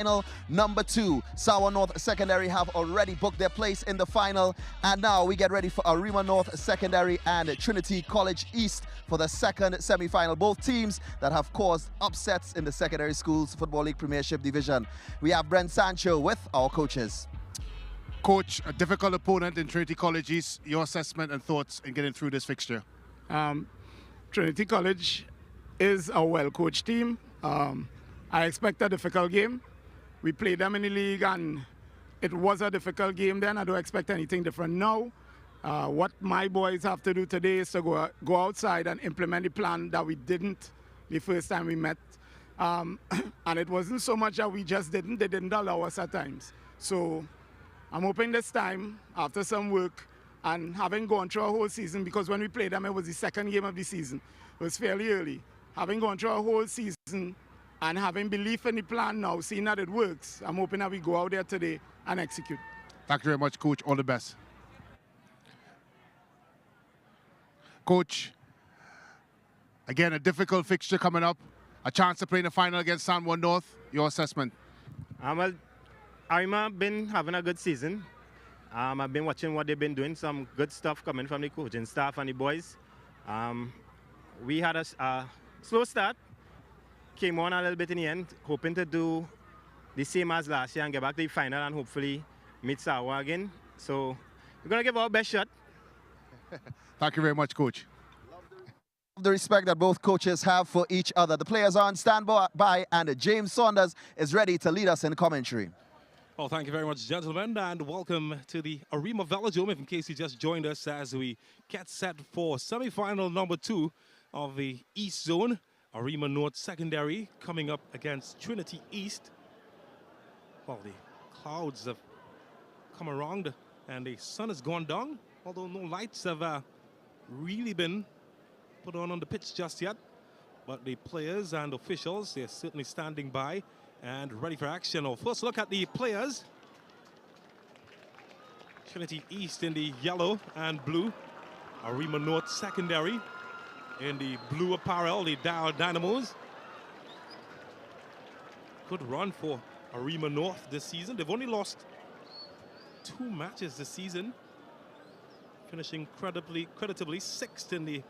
Final number 2. Sour North Secondary have already booked their place in the final, and now we get ready for Arima North Secondary and Trinity College East for the second semi-final. Both teams that have caused upsets in the Secondary Schools Football League Premiership Division. We have Brent Sancho with our coaches. Coach, a difficult opponent in Trinity College East. Your assessment and thoughts in getting through this fixture? Trinity College is a well-coached team. I expect a difficult game. We played them in the league and it was a difficult game then. I don't expect anything different now. What my boys have to do today is to go outside and implement the plan that we didn't the first time we met. And it wasn't so much that we just didn't, they didn't allow us at times. So I'm hoping this time, after some work and having gone through a whole season, because when we played them, it was the second game of the season. It was fairly early. Having gone through a whole season and having belief in the plan now, seeing that it works, I'm hoping that we go out there today and execute. Thank you very much, Coach. All the best. Coach, again, a difficult fixture coming up. A chance to play in the final against San Juan North. Your assessment? Well, Arima been having a good season. I've been watching what they've been doing. Some good stuff coming from the coaching staff and the boys. We had a slow start. Came on a little bit in the end, hoping to do the same as last year and get back to the final and hopefully meet Sawa again. So we're going to give our best shot. Thank you very much, Coach. The respect that both coaches have for each other. The players are on standby and James Saunders is ready to lead us in commentary. Well, thank you very much, gentlemen, and welcome to the Arima Velodrome, in case you just joined us as we get set for semi-final number 2 of the East Zone. Arima North Secondary coming up against Trinity East. Well, the clouds have come around and the sun has gone down, although no lights have really been put on the pitch just yet. But the players and officials, they're certainly standing by and ready for action. Our first look at the players. Trinity East in the yellow and blue. Arima North Secondary in the blue apparel, the Dial Dynamos. Good run for Arima North this season. They've only lost 2 matches this season, finishing creditably 6th in the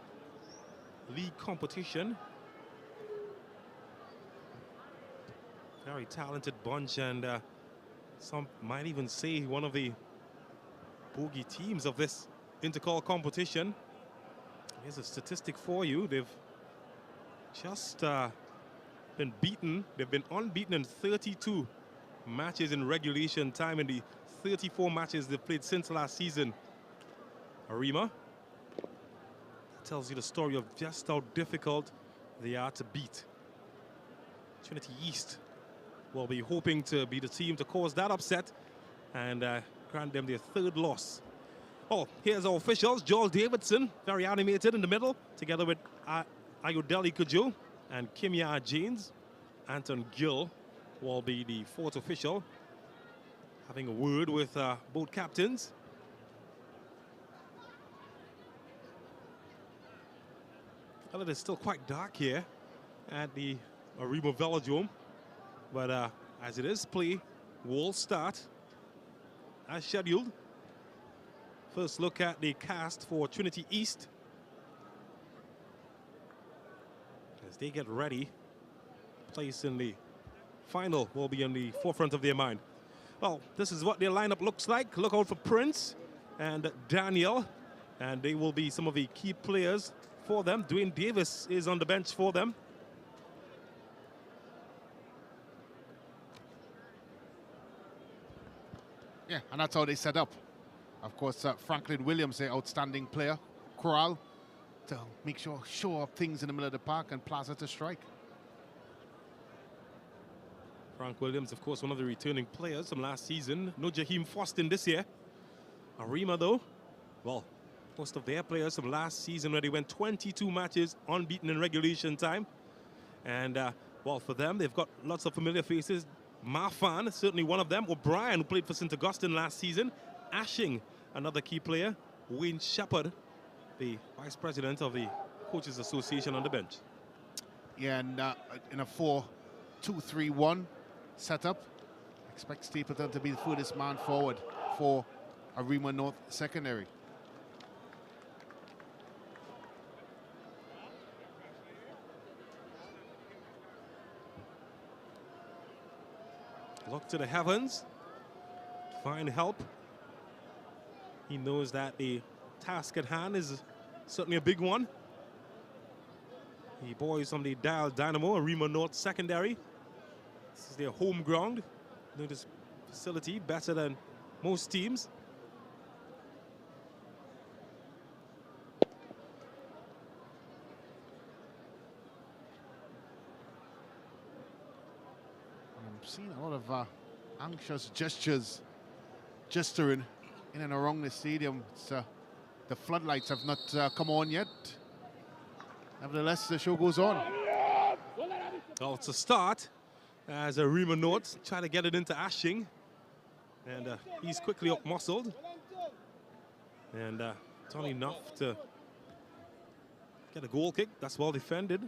league competition. Very talented bunch, and some might even say one of the bogey teams of this Intercol competition. Here's a statistic for you. They've just been beaten. They've been unbeaten in 32 matches in regulation time in the 34 matches they've played since last season. Arima, that tells you the story of just how difficult they are to beat. Trinity East will be hoping to be the team to cause that upset and grant them their 3rd loss. Oh, here's our officials. Joel Davidson, very animated in the middle, together with Ayodele Kujo and Kimya James. Anton Gill will be the 4th official, having a word with both captains. Well, it is still quite dark here at the Arima Velodrome, but as it is, play will start as scheduled. First look at the cast for Trinity East as they get ready. Place in the final will be in the forefront of their mind. Well, this is what their lineup looks like. Look out for Prince and Daniel, and they will be some of the key players for them. Dwayne Davis is on the bench for them. Yeah, and that's how they set up. Of course, Franklin Williams, the outstanding player. Corral to make sure show up things in the middle of the park, and Plaza to strike. Frank Williams, of course, one of the returning players from last season. No Jaheim Fostin this year. Arima, though, well, most of their players from last season where they went 22 matches unbeaten in regulation time. And, well, for them, they've got lots of familiar faces. Marfan, certainly one of them. O'Brien, who played for St. Augustine last season. Ashing, another key player. Wayne Shepard, the vice president of the Coaches Association, on the bench. Yeah, and in a 4-2-3-1 setup, Expect Stapleton to be the furthest man forward for Arima North Secondary. Look to the heavens, find help. He knows that the task at hand is certainly a big one. The boys from the Dial Dynamo, Arima North Secondary. This is their home ground. Know this facility better than most teams. I'm seeing a lot of anxious gesturing in and around the stadium. The floodlights have not come on yet. Nevertheless, the show goes on. Well, it's a start as Arima North try to get it into Ashing. And he's quickly up-muscled. And done enough to get a goal kick. That's well defended.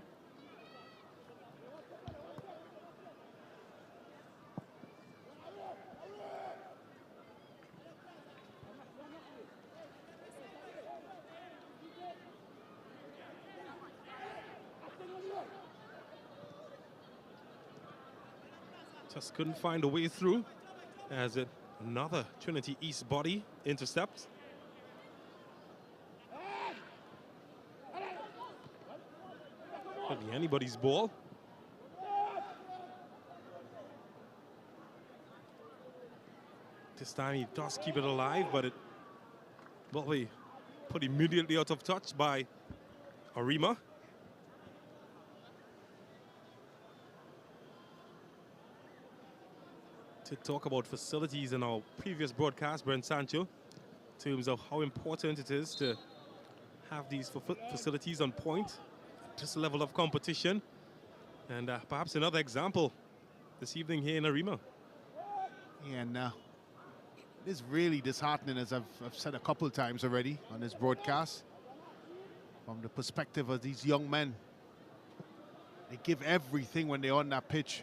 Just couldn't find a way through as another Trinity East body intercepts. Could be anybody's ball. This time he does keep it alive, but it will be put immediately out of touch by Arima. To talk about facilities in our previous broadcast, Brent Sancho, in terms of how important it is to have these facilities on point, this level of competition, and perhaps another example this evening here in Arima. Yeah, and it is really disheartening, as I've said a couple times already on this broadcast, from the perspective of these young men. They give everything when they're on that pitch.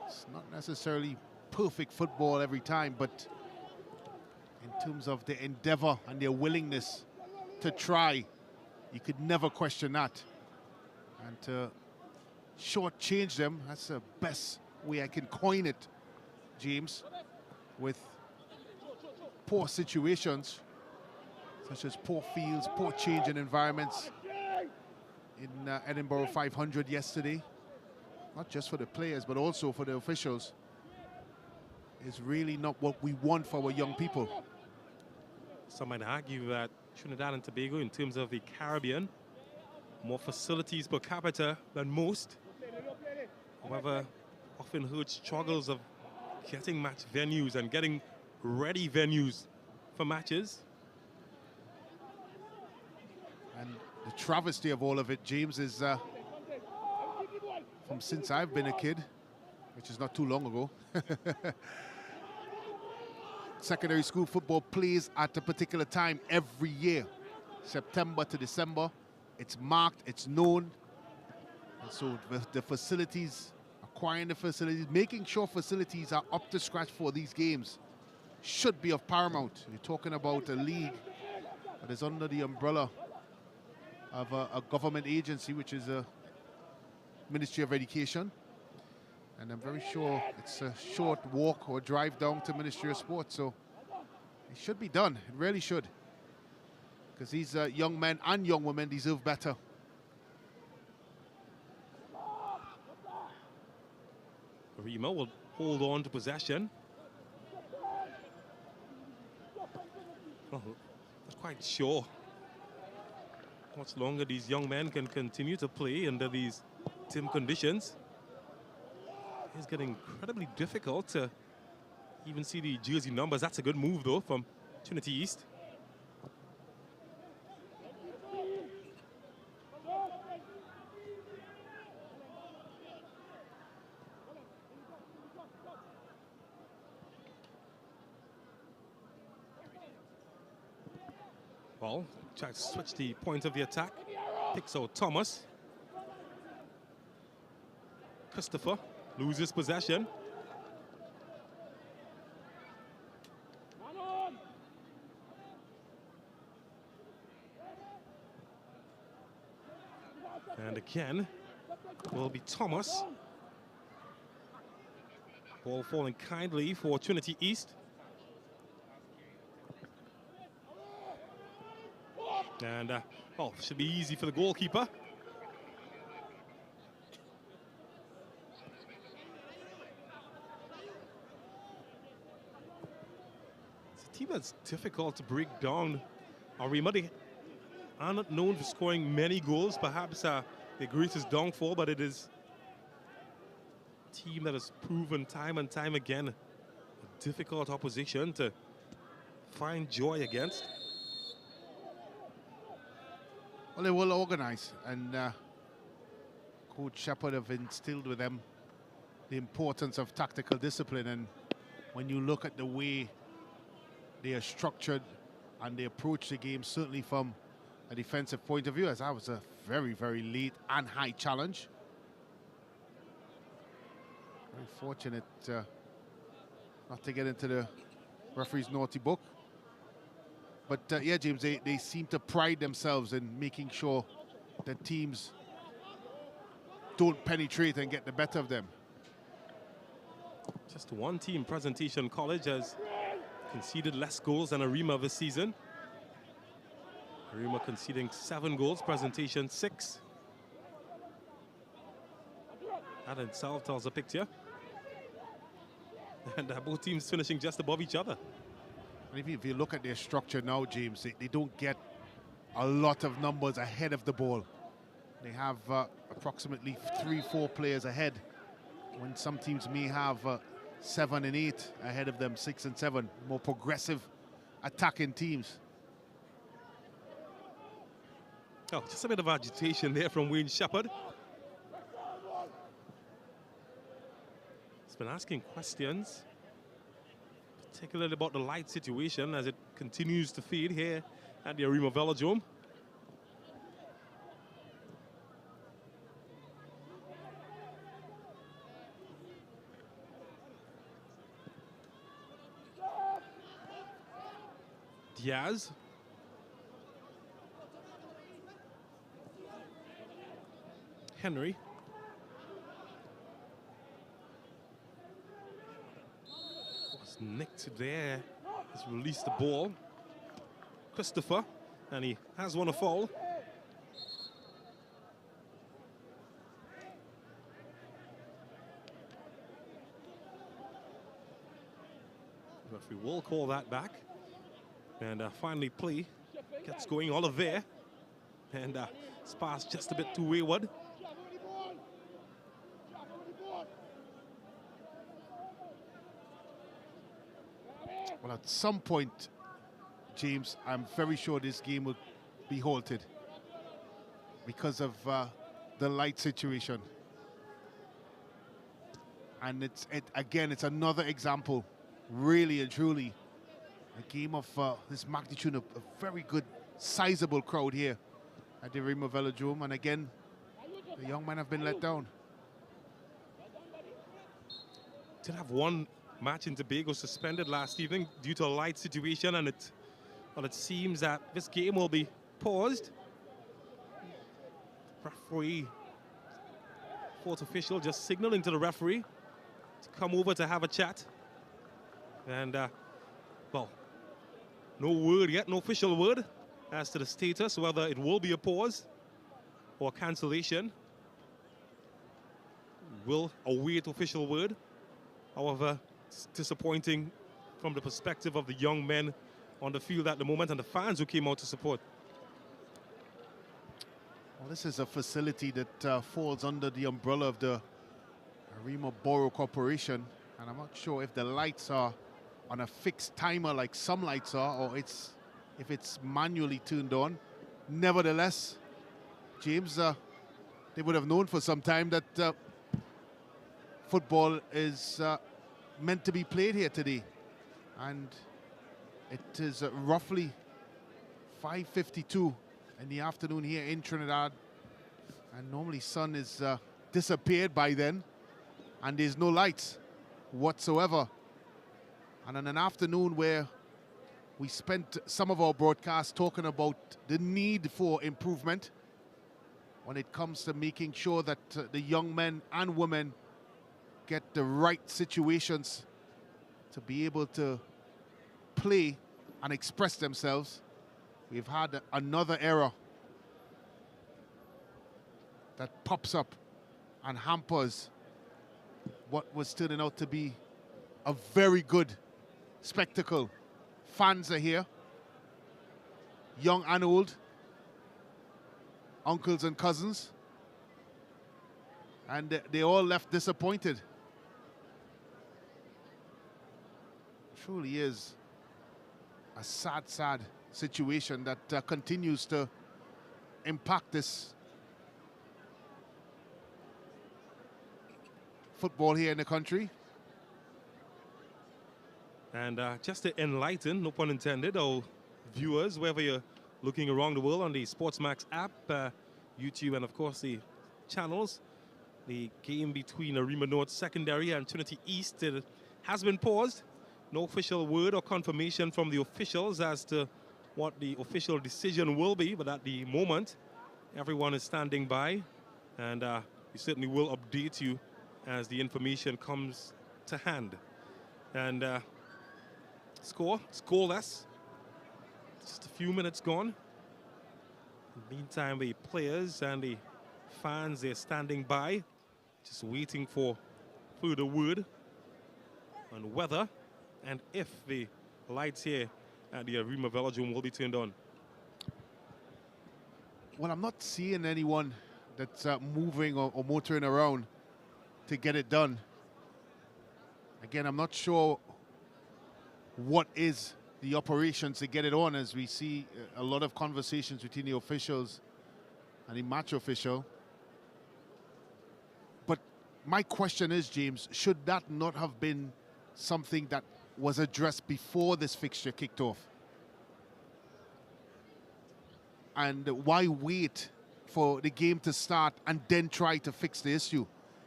It's not necessarily perfect football every time, but in terms of their endeavor and their willingness to try, you could never question that. And to shortchange them, that's the best way I can coin it, James, with poor situations, such as poor fields, poor change in environments in Edinburgh 500 yesterday. Not just for the players, but also for the officials, is really not what we want for our young people. Some might argue that Trinidad and Tobago, in terms of the Caribbean, more facilities per capita than most. However, often heard struggles of getting match venues and getting ready venues for matches. And the travesty of all of it, James, is from since I've been a kid, which is not too long ago, secondary school football plays at a particular time every year, September to December. It's marked, it's known. And so the facilities, acquiring the facilities, making sure facilities are up to scratch for these games should be of paramount. You're talking about a league that is under the umbrella of a government agency, which is a Ministry of Education, and I'm very sure it's a short walk or drive down to Ministry of Sports, so it should be done. It really should, because these young men and young women deserve better. Arima will hold on to possession. Well, not quite sure how much longer these young men can continue to play under these dim conditions. It's getting incredibly difficult to even see the jersey numbers. That's a good move, though, from Trinity East. Well, try to switch the point of the attack. Picks out Thomas. Christopher loses possession. again will be Thomas. Ball falling kindly for Trinity East. And, oh, should be easy for the goalkeeper. It's a team that's difficult to break down. Arima, they are not known for scoring many goals, perhaps their greatest downfall, but it is a team that has proven time and time again a difficult opposition to find joy against. Well, they will organize, and Coach Shepard have instilled with them the importance of tactical discipline. And when you look at the way they are structured and they approach the game, certainly from a defensive point of view, as that was a very, very late and high challenge. Very fortunate not to get into the referee's naughty book. But yeah, James, they seem to pride themselves in making sure that teams don't penetrate and get the better of them. Just one team, Presentation College, has conceded less goals than Arima this season. Arima conceding 7 goals, Presentation 6. That in itself tells a picture. And both teams finishing just above each other. And if you look at their structure now, James, they don't get a lot of numbers ahead of the ball. They have approximately 3-4 players ahead, when some teams may have 7 and 8 ahead of them, 6 and 7, more progressive attacking teams. Oh, just a bit of agitation there from Wayne Shepard. He's been asking questions, particularly about the light situation as it continues to fade here at the Arima Velodrome. Diaz. Henry. Was nicked there. He's released the ball. Christopher, and he has won a foul. Referee will call that back. And finally play gets going. Oliver. And it's passed just a bit too wayward. Well, at some point, James, I'm very sure this game will be halted because of the light situation. And again, it's another example, really and truly, a game of this magnitude, a very good, sizable crowd here at the Arima Velodrome. And again, the young men have been let down. Did have one match in Tobago suspended last evening due to a light situation, and it seems that this game will be paused. Referee, fourth official, just signaling to the referee to come over to have a chat. And well, no word yet, no official word as to the status, whether it will be a pause or cancellation. We'll await official word. However, it's disappointing from the perspective of the young men on the field at the moment and the fans who came out to support. Well, this is a facility that falls under the umbrella of the Arima Borough Corporation, and I'm not sure if the lights are on a fixed timer like some lights are, or if it's manually turned on. Nevertheless, James, they would have known for some time that football is meant to be played here today, and it is roughly 5:52 in the afternoon here in Trinidad, and normally sun is disappeared by then, and there's no lights whatsoever. And on an afternoon where we spent some of our broadcasts talking about the need for improvement, when it comes to making sure that the young men and women get the right situations to be able to play and express themselves. We've had another error that pops up and hampers what was turning out to be a very good spectacle. Fans are here, young and old, uncles and cousins, and they all left disappointed. Truly is a sad, sad situation that continues to impact this football here in the country. And just to enlighten, no pun intended, our viewers, wherever you're looking around the world on the SportsMax app, YouTube, and of course the channels, the game between Arima North Secondary and Trinity East has been paused. No official word or confirmation from the officials as to what the official decision will be, but at the moment, everyone is standing by, and we certainly will update you as the information comes to hand. And scoreless, just a few minutes gone. In the meantime, the players and the fans, they're standing by, just waiting for further word on whether and if the lights here at the Arima Velodrome will be turned on. Well, I'm not seeing anyone that's moving or motoring around to get it done. Again, I'm not sure what is the operations to get it on, as we see a lot of conversations between the officials and the match official. But my question is, James, should that not have been something that was addressed before this fixture kicked off? And why wait for the game to start and then try to fix the issue?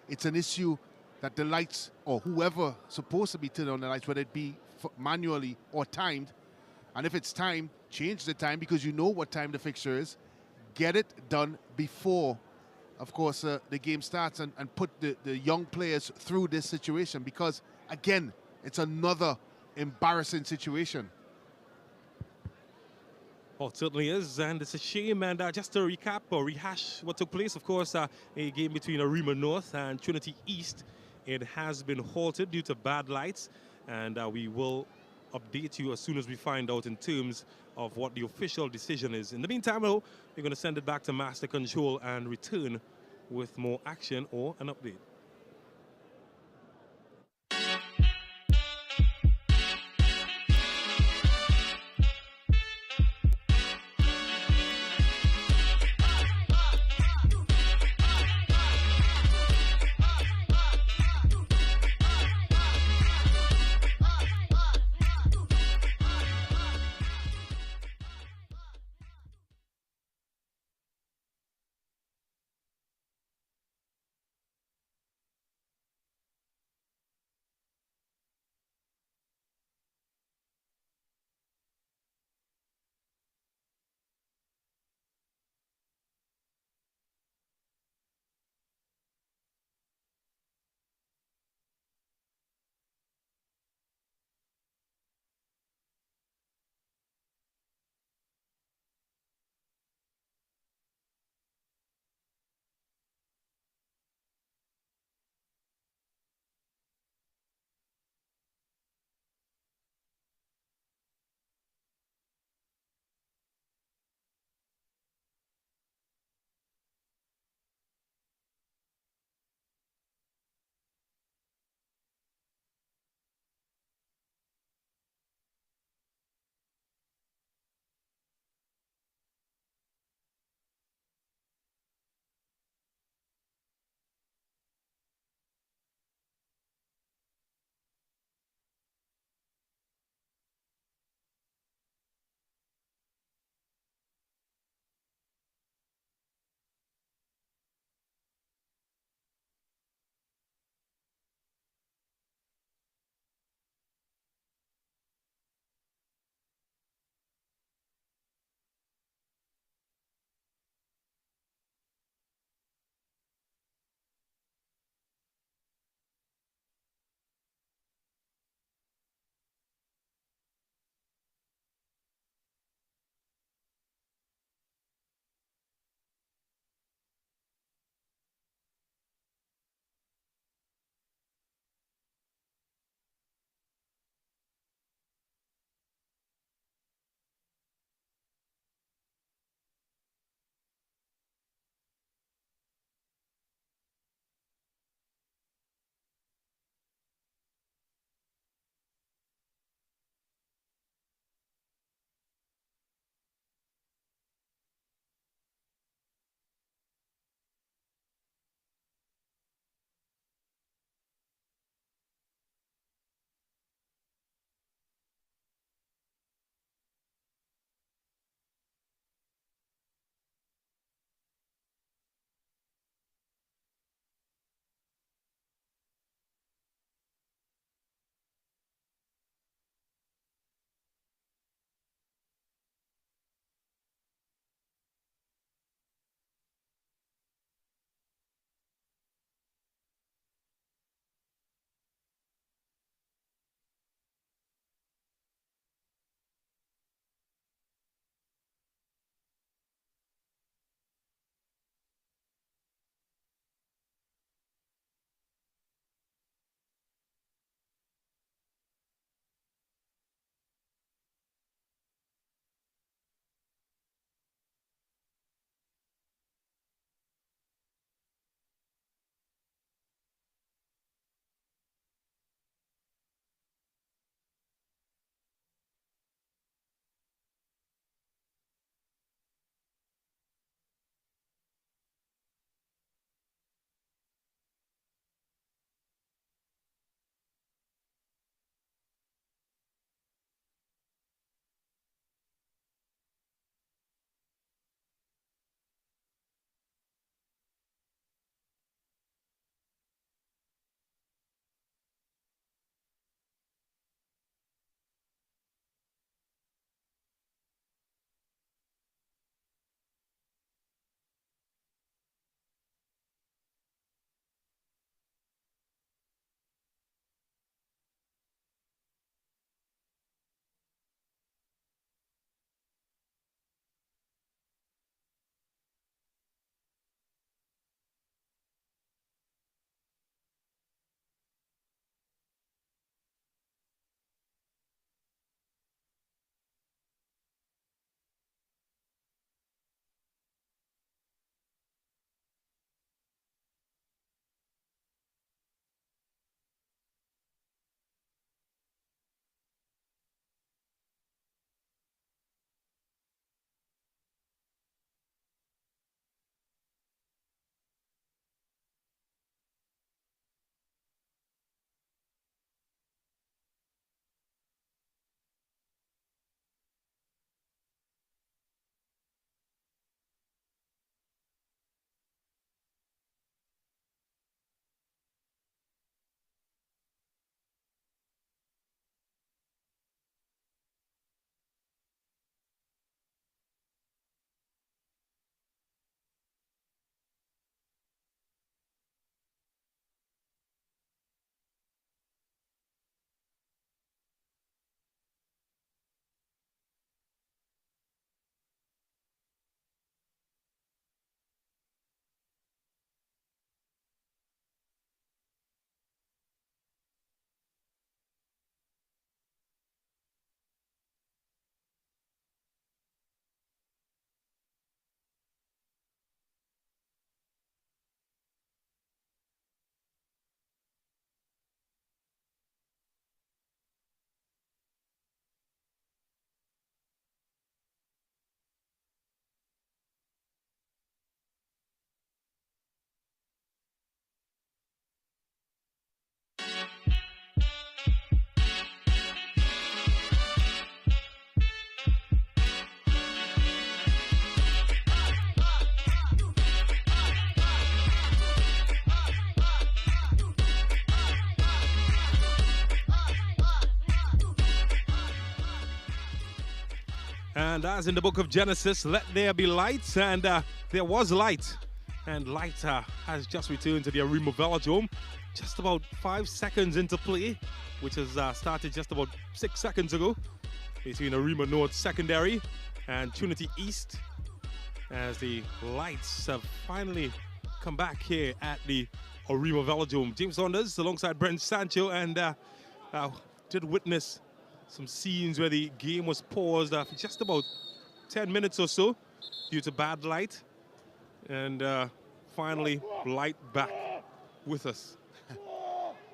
It's an issue that the lights, or whoever supposed to be turning on the lights, whether it be manually or timed, and if it's timed, change the time, because you know what time the fixture is. Get it done before, of course, the game starts, and put the young players through this situation, because, again, it's another embarrassing situation. Oh, it certainly is, and it's a shame. And just to recap or rehash what took place, of course, a game between Arima North and Trinity East. It has been halted due to bad lights, and we will update you as soon as we find out in terms of what the official decision is. In the meantime, though, we're going to send it back to Master Control and return with more action or an update. And as in the book of Genesis, let there be light, and there was light. And light has just returned to the Arima Velodrome, just about 5 seconds into play, which has started just about 6 seconds ago, between Arima North Secondary and Trinity East, as the lights have finally come back here at the Arima Velodrome. James Saunders alongside Brent Sancho, and did witness some scenes where the game was paused for just about 10 minutes or so due to bad light, and finally light back with us.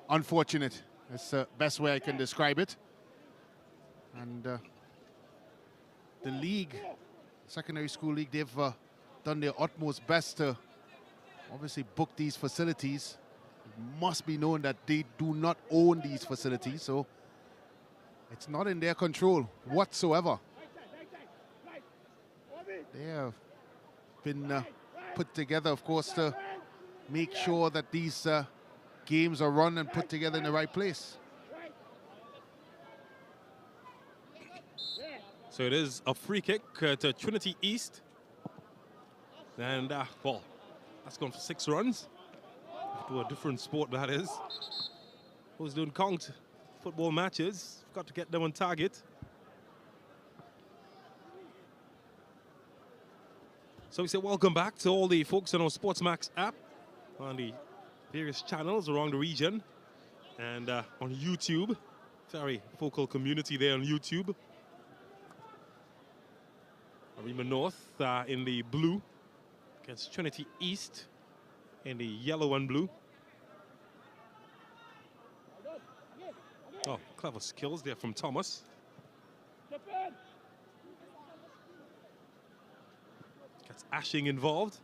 Unfortunate. That's the best way I can describe it. And the league, secondary school league, they've done their utmost best to obviously book these facilities. It must be known that they do not own these facilities, so it's not in their control whatsoever. They have been put together, of course, to make sure that these games are run and put together in the right place. So it is a free kick to Trinity East. And, well, that's gone for 6 runs. To a different sport, that is. Those don't count football matches. Got to get them on target. So we say welcome back to all the folks on our SportsMax app, on the various channels around the region, and on YouTube. Very vocal community there on YouTube. Arima North in the blue against Trinity East in the yellow and blue. Oh, clever skills there from Thomas. Gets Ashing involved.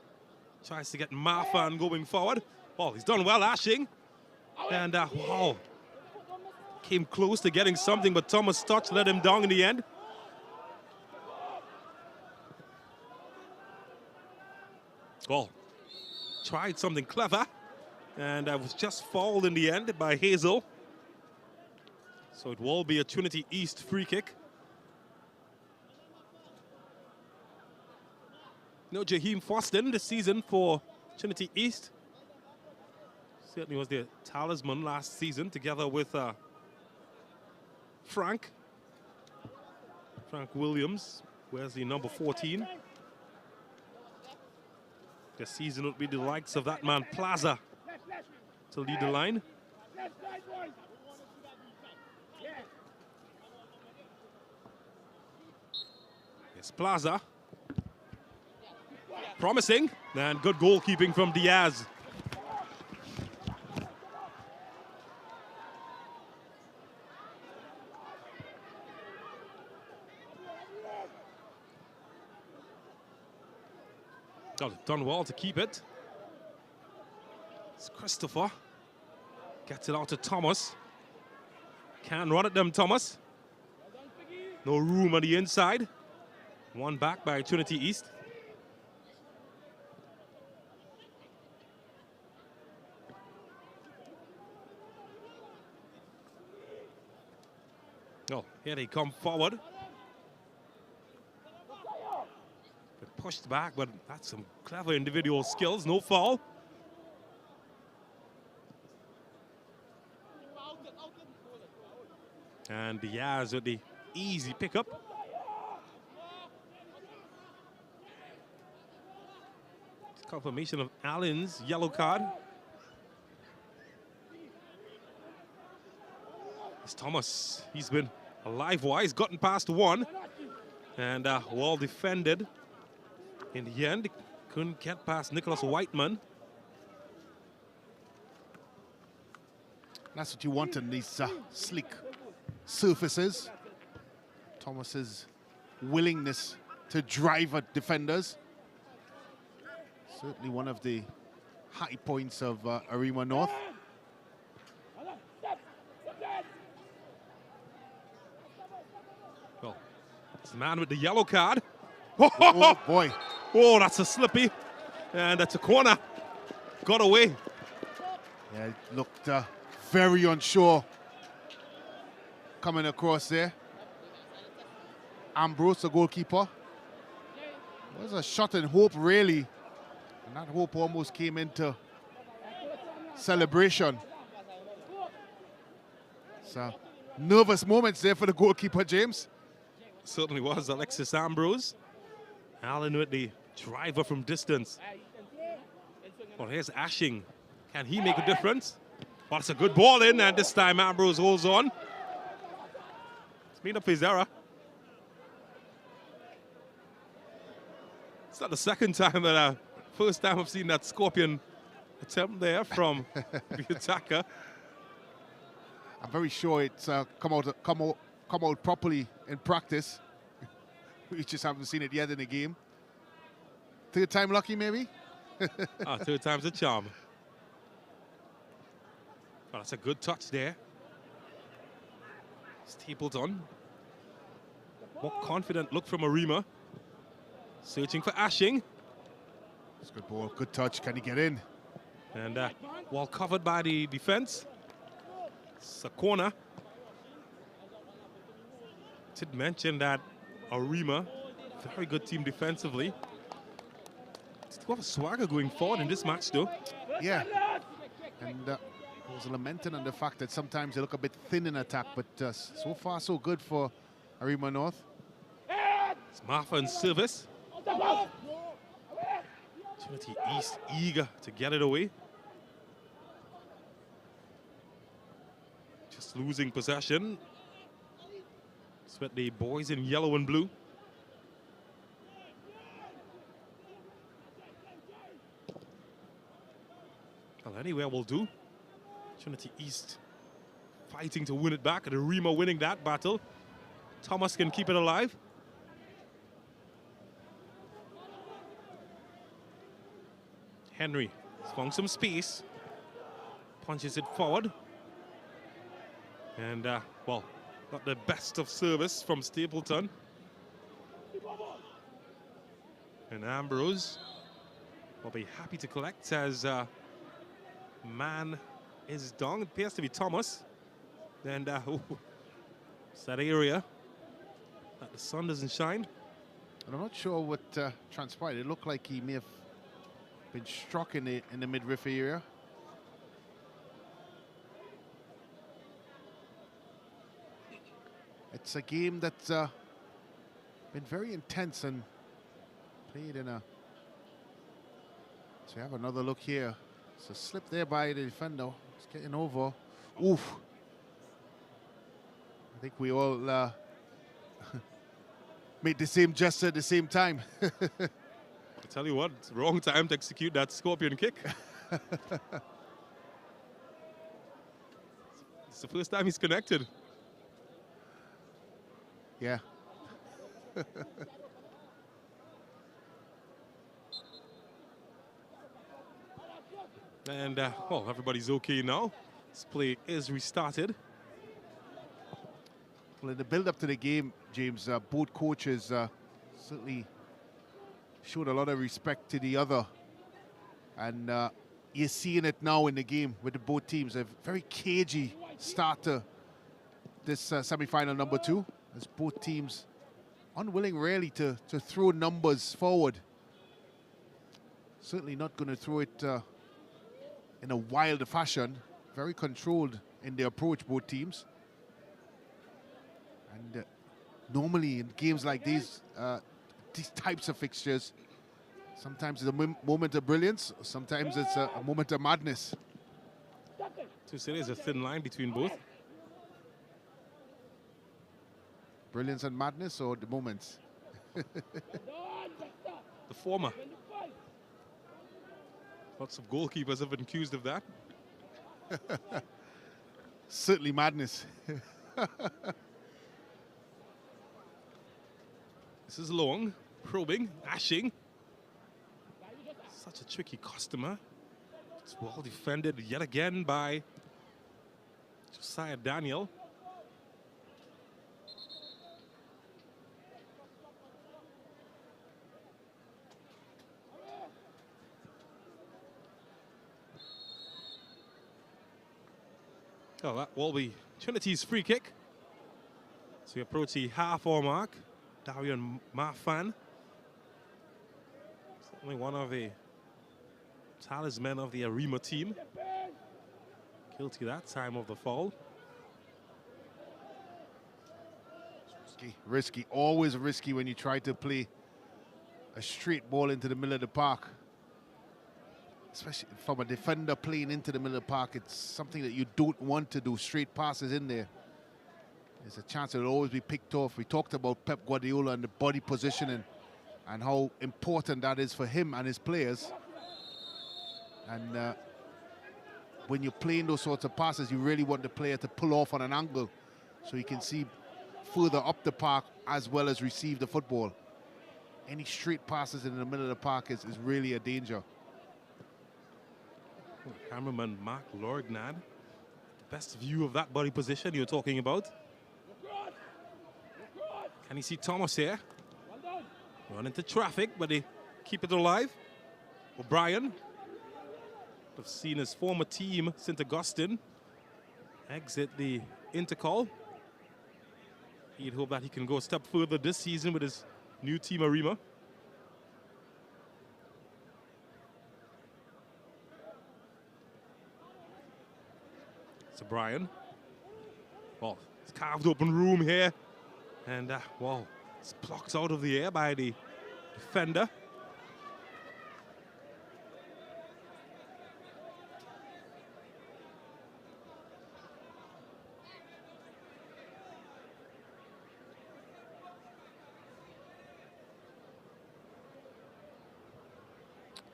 Tries to get Marfan going forward. Oh, he's done well, Ashing. And, wow. Came close to getting something, but Thomas' touch let him down in the end. Oh, tried something clever, and was just fouled in the end by Hazel. So it will be a Trinity East free kick. No Jaheim Foston this season for Trinity East. Certainly was their talisman last season, together with Frank Williams. Where's the number 14? This season would be the likes of that man Plaza to lead the line. Yes, Plaza. Promising, and good goalkeeping from Diaz. Done well to keep it. It's Christopher. Gets it out to Thomas. Can't run at them, Thomas. No room on the inside. One back by Trinity East. Oh, here they come forward. Pushed back, but that's some clever individual skills. No foul. And Diaz with the easy pickup. Confirmation of Allen's yellow card. It's Thomas. He's been alive-wise, gotten past one, and well defended. In the end, couldn't get past Nicholas Whiteman. That's what you want in these slick surfaces. Thomas's willingness to drive at defenders. Certainly one of the high points of Arima North. Well, it's the man with the yellow card. Oh, boy. Oh, that's a slippy. And that's a corner. Got away. Yeah, it looked very unsure coming across there. Ambrose, the goalkeeper. It was a shot in hope, really. And that hope almost came into celebration. So, nervous moments there for the goalkeeper, James. Certainly was Alexis Ambrose. Allen with the driver from distance. Well, here's Ashing. Can he make a difference? Well, it's a good ball in, and this time Ambrose holds on. It's made up for his error. It's not the second time that first time I've seen that Scorpion attempt there from the attacker. I'm very sure it's come out properly in practice. We just haven't seen it yet in the game. Third time lucky, maybe? Third time's a charm. Well, that's a good touch there. Stapleton. More confident look from Arima. Searching for Ashing. It's a good ball, good touch. Can he get in? And well covered by the defense. It's a corner. Did mention that Arima, very good team defensively. Still have a swagger going forward in this match, though. Yeah. And I was lamenting on the fact that sometimes they look a bit thin in attack, but so far so good for Arima North. It's Martha in service. Trinity East eager to get it away. Just losing possession. It's with the boys in yellow and blue. Well, anywhere will do. Trinity East fighting to win it back, and Arima winning that battle. Thomas can keep it alive. Henry has found some space, punches it forward. And, well, not the best of service from Stapleton. And Ambrose will be happy to collect as man is down. It appears to be Thomas. And it's that area that the sun doesn't shine. And I'm not sure what transpired. It looked like he may have been struck in the midriff area. It's a game that's been very intense and played in a... So we have another look here. It's a slip there by the defender. It's getting over. Oof. I think we all made the same gesture at the same time. I tell you what, it's the wrong time to execute that scorpion kick. It's the first time he's connected. Yeah. And, well, everybody's okay now. This play is restarted. Well, in the build-up to the game, James, both coaches certainly showed a lot of respect to the other. And you're seeing it now in the game with the both teams. A very cagey start to this semi-final number 2. As both teams unwilling really to throw numbers forward. Certainly not going to throw it in a wild fashion. Very controlled in their approach, both teams. And normally in games like these types of fixtures, sometimes it's a moment of brilliance, sometimes it's a moment of madness. To say there's a thin line between both. Brilliance and madness, or the moments? The former. Lots of goalkeepers have been accused of that. Certainly madness. This is long, probing, Ashing. Such a tricky customer. It's well defended yet again by Josiah Daniel. Oh, that will be Trinity's free kick. So we approach the half-hour mark. Darian Marfan. Certainly one of the talisman of the Arima team. Guilty that time of the foul. Risky, always risky when you try to play a straight ball into the middle of the park. Especially from a defender playing into the middle of the park, it's something that you don't want to do, straight passes in there. There's a chance it'll always be picked off. We talked about Pep Guardiola and the body positioning and how important that is for him and his players. And when you're playing those sorts of passes, you really want the player to pull off on an angle so you can see further up the park as well as receive the football. Any straight passes in the middle of the park is really a danger. Cameraman Mark Lorgnad, best view of that body position you're talking about. Can you see Thomas here? Run into traffic, but they keep it alive. O'Brien, have seen his former team, St. Augustine, exit the Intercol. He'd hope that he can go a step further this season with his new team, Arima. So Brian, well, it's carved open room here, and wow, it's blocked out of the air by the defender.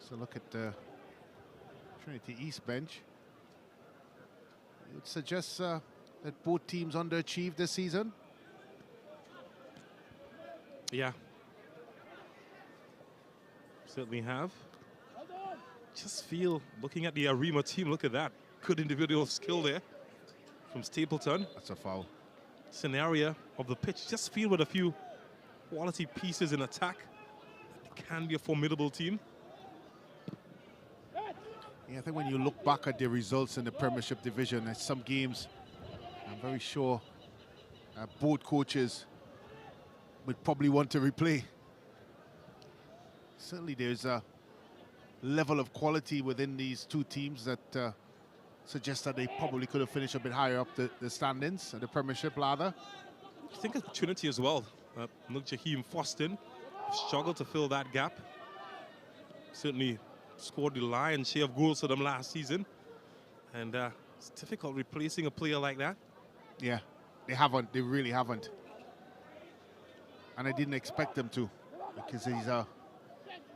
So look at the Trinity East bench. It would suggest that both teams underachieved this season. Yeah. Certainly have. Just feel, looking at the Arima team, look at that. Good individual skill there from Stapleton. That's a foul. Scenario of the pitch. Just feel with a few quality pieces in attack, it can be a formidable team. Yeah, I think when you look back at the results in the Premiership division, at some games, I'm very sure both coaches would probably want to replay. Certainly there's a level of quality within these two teams that suggests that they probably could have finished a bit higher up the standings, the Premiership ladder. I think of Trinity as well. Jaheim Foston struggled to fill that gap. Certainly scored the lion's share of goals for them last season. And it's difficult replacing a player like that. Yeah, they haven't. They really haven't. And I didn't expect them to, because he's a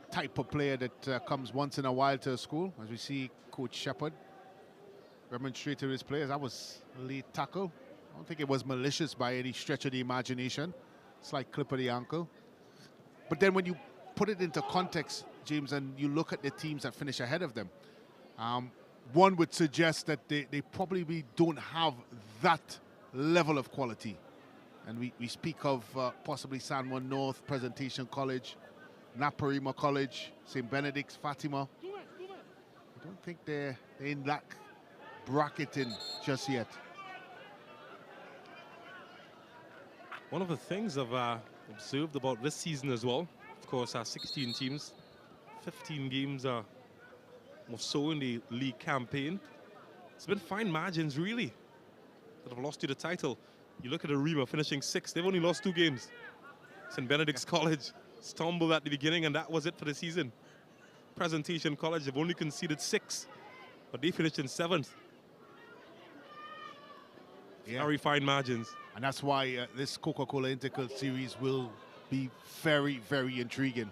type of player that comes once in a while to a school. As we see Coach Shepard remonstrate to his players. That was a late tackle. I don't think it was malicious by any stretch of the imagination. Slight clip of the ankle. But then when you put it into context, James, and you look at the teams that finish ahead of them, one would suggest that they probably don't have that level of quality. And we speak of possibly San Juan North, Presentation College, Naparima College, St. Benedict's, Fatima. I don't think they're in that bracketing just yet. One of the things I've observed about this season as well, of course, our 16 teams, 15 games or so in the league campaign. It's been fine margins, really, that have lost you the title. You look at Arima finishing 6th. They've only lost 2 games. St. Benedict's College stumbled at the beginning, and that was it for the season. Presentation College have only conceded 6, but they finished in 7th. Yeah. Very fine margins. And that's why this Coca-Cola Intercol series will be very, very intriguing.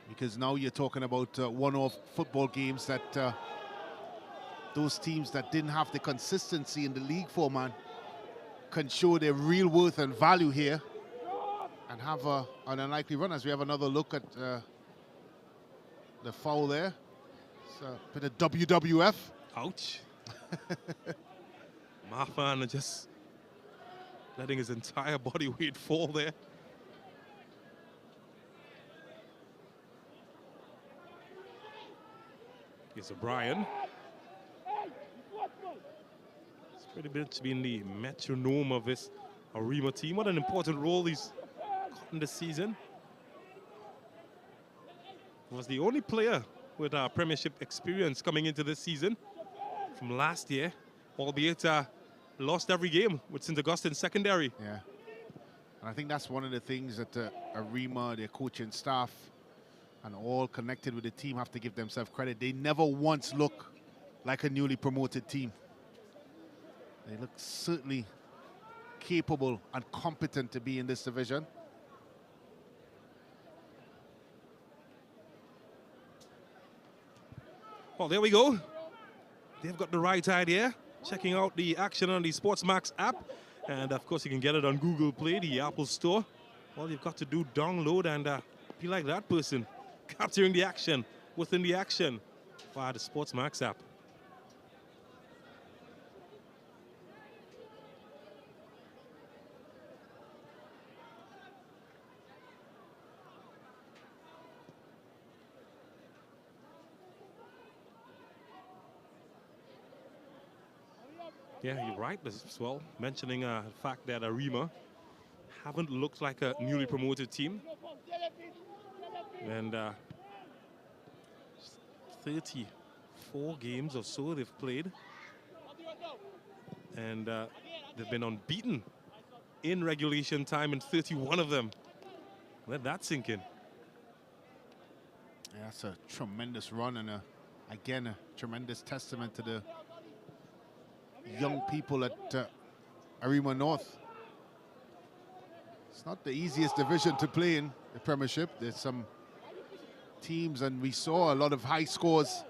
Because now you're talking about one-off football games that those teams that didn't have the consistency in the league format can show their real worth and value here and have an unlikely run. As we have another look at the foul there. It's a bit of WWF. Ouch. Marfan just letting his entire body weight fall there. Here's O'Brien. It's pretty much been the metronome of this Arima team. What an important role these in the season. Was the only player with Premiership experience coming into this season from last year, albeit lost every game with St. Augustine secondary. Yeah. And I think that's one of the things that Arima, their coaching staff, and all connected with the team have to give themselves credit. They never once look like a newly promoted team. They look certainly capable and competent to be in this division. Well, there we go. They've got the right idea. Checking out the action on the SportsMax app. And of course, you can get it on Google Play, the Apple Store. All you've got to do, download and be like that person, capturing the action within the action via the SportsMax app. Yeah, you're right as well, mentioning the fact that Arima haven't looked like a newly promoted team. And 34 games or so they've played. And they've been unbeaten in regulation time in 31 of them. Let that sink in. Yeah, that's a tremendous run and, again, a tremendous testament to the young people at Arima North. It's not the easiest division to play in, the Premiership. There's some teams, and we saw a lot of high scores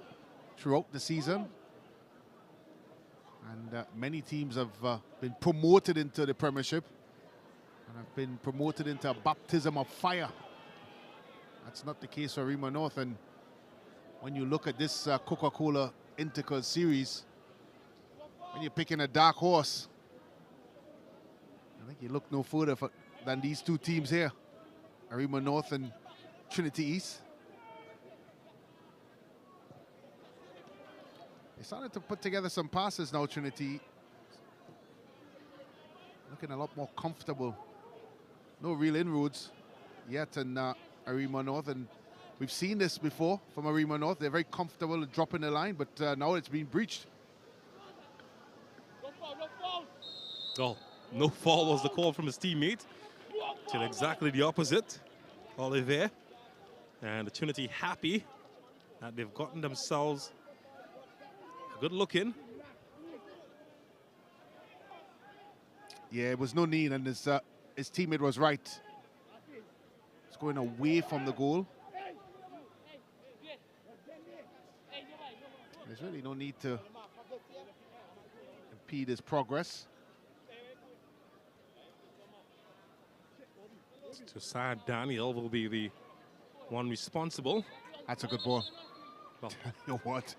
throughout the season. And many teams have been promoted into the Premiership and have been promoted into a baptism of fire. That's not the case for Arima North. And when you look at this Coca-Cola Intercol series, when you're picking a dark horse, I think you look no further than these two teams here, Arima North and Trinity East. They started to put together some passes now, Trinity. Looking a lot more comfortable. No real inroads yet in Arima North, and we've seen this before from Arima North. They're very comfortable at dropping the line, but now it's been breached. Oh, no foul was the call from his teammate. To exactly the opposite. Olivier and the Trinity happy that they've gotten themselves a good look in. Yeah, it was no need, and his teammate was right. It's going away from the goal. There's really no need to impede his progress. Josiah Daniel will be the one responsible. That's a good ball. Well, you know what?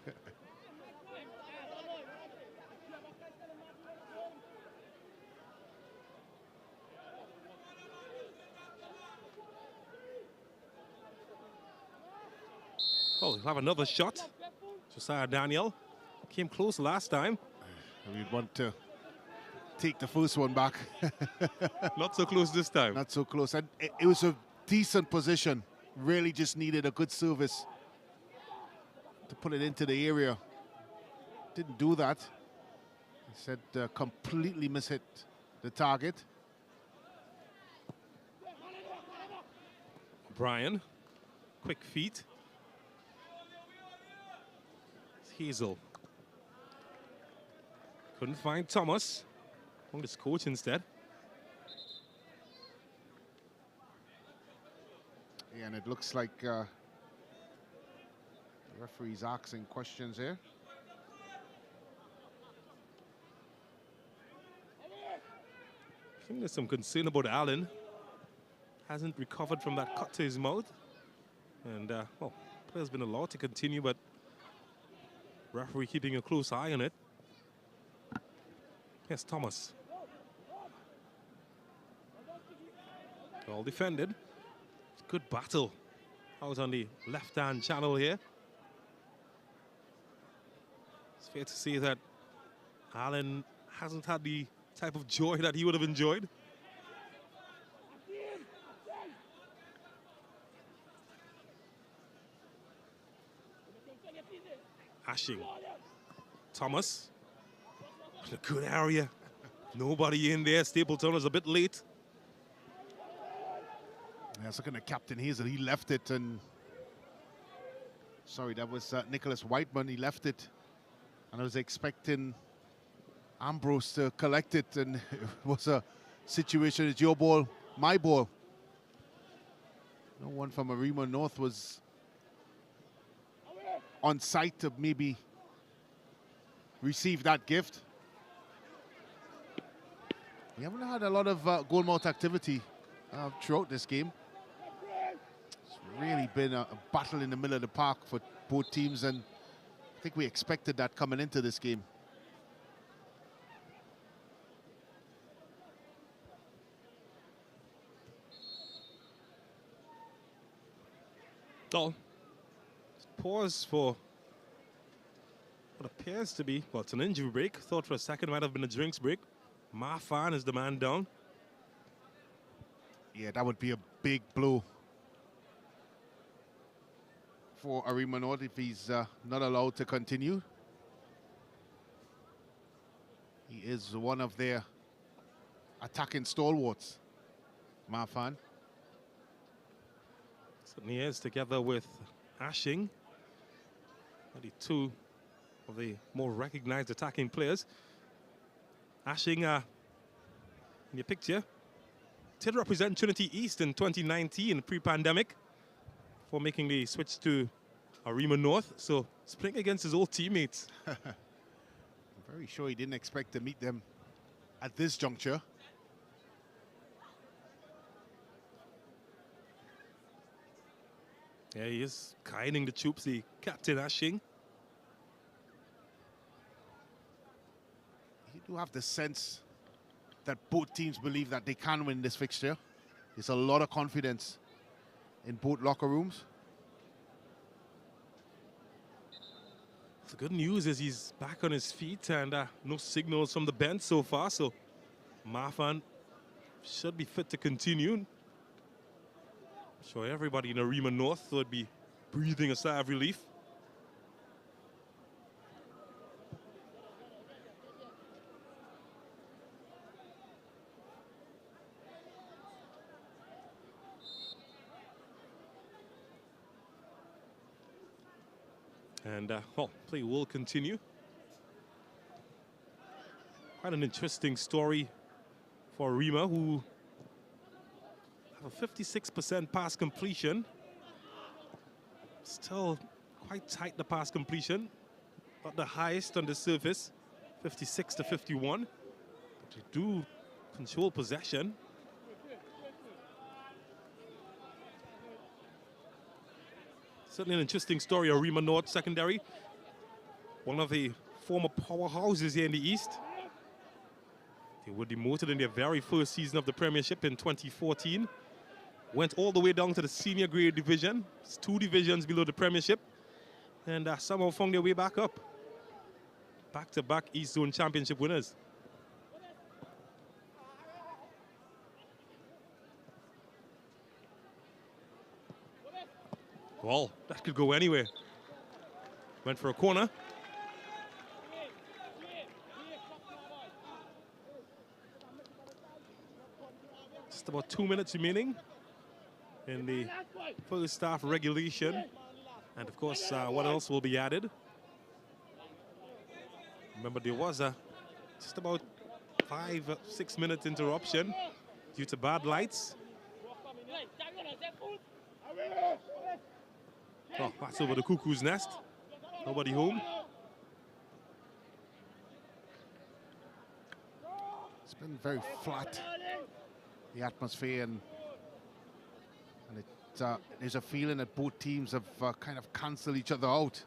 oh, he'll have another shot. Josiah Daniel came close last time. We'd want to take the first one back. Not so close this time. Not so close. And it was a decent position. Really just needed a good service to put it into the area. Didn't do that. Instead, completely mishit the target. Brian, quick feet. It's Hazel. Couldn't find Thomas. On his coach instead. Yeah, and it looks like the referee's asking questions here. I think there's some concern about Allen. Hasn't recovered from that cut to his mouth. And, well, player's been allowed to continue, but referee keeping a close eye on it. Yes, Thomas. Well defended. Good battle out on the left-hand channel here. It's fair to say that Allen hasn't had the type of joy that he would have enjoyed. Ashing. Thomas. In a good area. Nobody in there. Stapleton was a bit late. Yeah, looking at Captain Hazel, he left it, and sorry, that was Nicholas Whiteman. He left it, and I was expecting Ambrose to collect it, and it was a situation, it's your ball, my ball. No one from Arima North was on site to maybe receive that gift. We haven't had a lot of goalmouth activity throughout this game. It's really been a battle in the middle of the park for both teams, and I think we expected that coming into this game. So, pause for what appears to be, well, it's an injury break. Thought for a second it might have been a drinks break. Marfan is the man down. Yeah, that would be a big blow for Arima North if he's not allowed to continue. He is one of their attacking stalwarts, Marfan. Certainly is, together with Ashing. Only two of the more recognized attacking players. Ashing, in your picture, did represent Trinity East in 2019, pre-pandemic, before making the switch to Arima North. So, he's playing against his old teammates. I'm very sure he didn't expect to meet them at this juncture. Yeah, he is guiding the troops, the captain Ashing. You do have the sense that both teams believe that they can win this fixture. There's a lot of confidence in both locker rooms. The good news is he's back on his feet, and no signals from the bench so far, so Marfan should be fit to continue. I'm sure everybody in Arima North would be breathing a sigh of relief. And, well, play will continue. Quite an interesting story for Arima, who have a 56% pass completion. Still quite tight, the pass completion. Not the highest on the surface, 56 to 51. But they do control possession. Certainly an interesting story, Arima North secondary. One of the former powerhouses here in the East. They were demoted in their very first season of the Premiership in 2014. Went all the way down to the senior grade division. It's 2 divisions below the Premiership. And somehow found their way back up. Back-to-back East Zone Championship winners. Well, that could go anywhere. Went for a corner. Just about 2 minutes remaining in the first half regulation. And of course, what else will be added? Remember, there was a just about 5-6 minute interruption due to bad lights. Oh, that's over the cuckoo's nest. Nobody home. It's been very flat, the atmosphere, and there's a feeling that both teams have kind of cancelled each other out.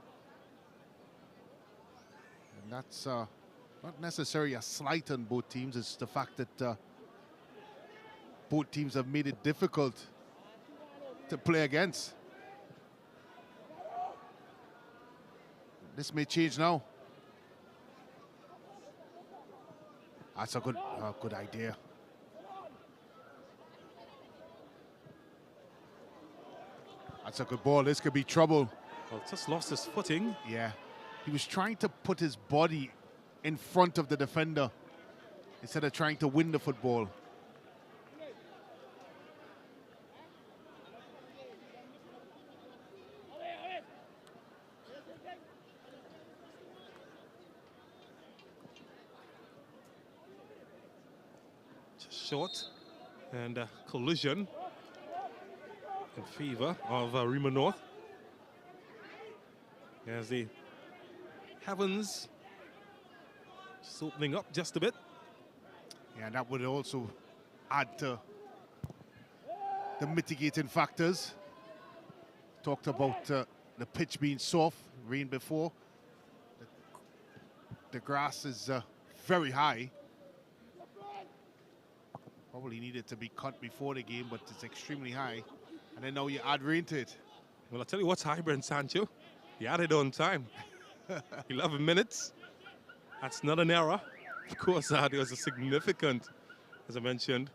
And that's not necessarily a slight on both teams. It's the fact that both teams have made it difficult to play against. This may change now. That's a good idea. That's a good ball. This could be trouble. Well, just lost his footing. Yeah. He was trying to put his body in front of the defender instead of trying to win the football. Just short, and a collision in favor of Arima North. As the heavens just opening up just a bit. Yeah, and that would also add to the mitigating factors. Talked about the pitch being soft, rain before. The grass is very high. Probably needed to be cut before the game, but it's extremely high. And then now you add rain to it. Well, I'll tell you what's high, Brent Sancho. He added on time. 11 minutes. That's not an error. Of course, there was a significant, as I mentioned,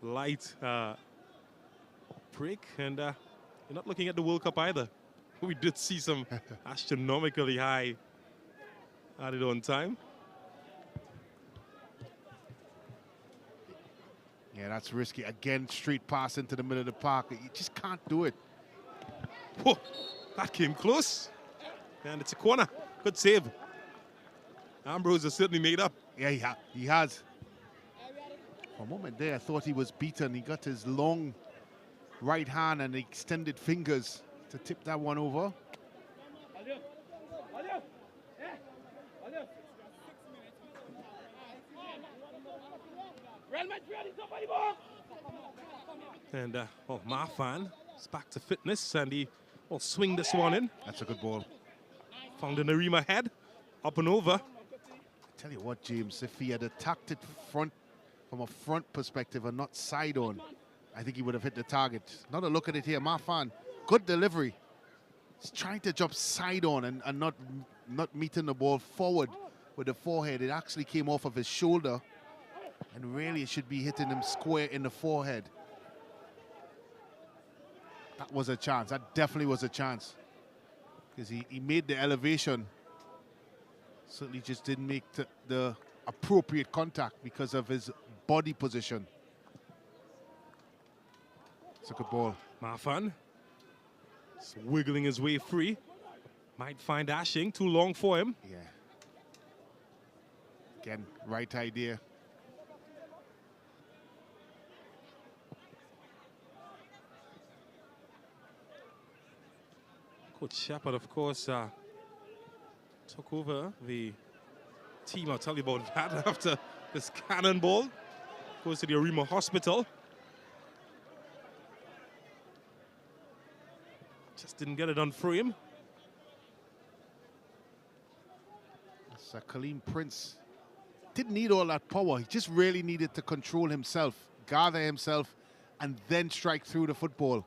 light break. And you're not looking at the World Cup either. We did see some astronomically high added on time. Yeah, that's risky. Again, straight pass into the middle of the park. You just can't do it. Whoa, that came close. And it's a corner. Good save. Ambrose has certainly made up. Yeah, he has. For a moment there, I thought he was beaten. He got his long right hand and extended fingers to tip that one over. And well, Marfan is back to fitness, and he will swing this one in. That's a good ball. Found an Arima head, up and over. Tell you what, James, if he had attacked it front from a front perspective and not side on, I think he would have hit the target. Not a look at it here. Marfan, good delivery. He's trying to jump side on and not meeting the ball forward with the forehead. It actually came off of his shoulder, and really it should be hitting him square in the forehead. That was a chance. That definitely was a chance. Because he made the elevation. Certainly just didn't make the appropriate contact because of his body position. It's a good ball. Marfan is wiggling his way free. Might find Ashing too long for him. Yeah. Again, right idea. Coach Shepard, of course, took over the team. I'll tell you about that after this cannonball. Goes to the Arima Hospital. Just didn't get it on frame. That's Kaleem Prince. Didn't need all that power. He just really needed to control himself, gather himself, and then strike through the football.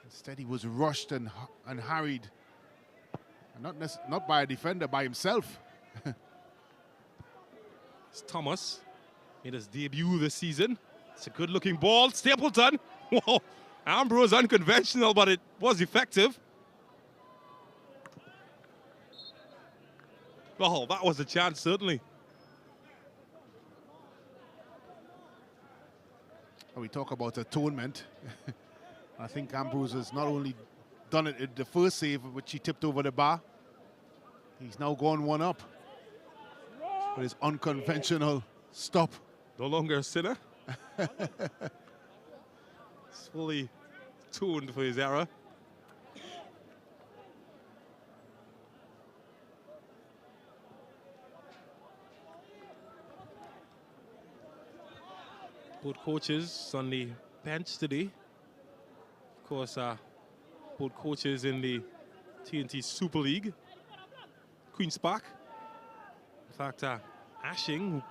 Instead, he was rushed and hurried. And not by a defender, by himself. It's Thomas. Made his debut this season. It's a good-looking ball. Stapleton. Whoa. Ambrose unconventional, but it was effective. Oh, that was a chance, certainly. We talk about atonement. I think Ambrose has not only done it in the first save, which he tipped over the bar, he's now gone one up with his unconventional stop. No longer a sinner. He's fully tuned for his error. Both coaches on the bench today. Of course, both coaches in the TNT Super League. Queen's Park. In fact, Ashing,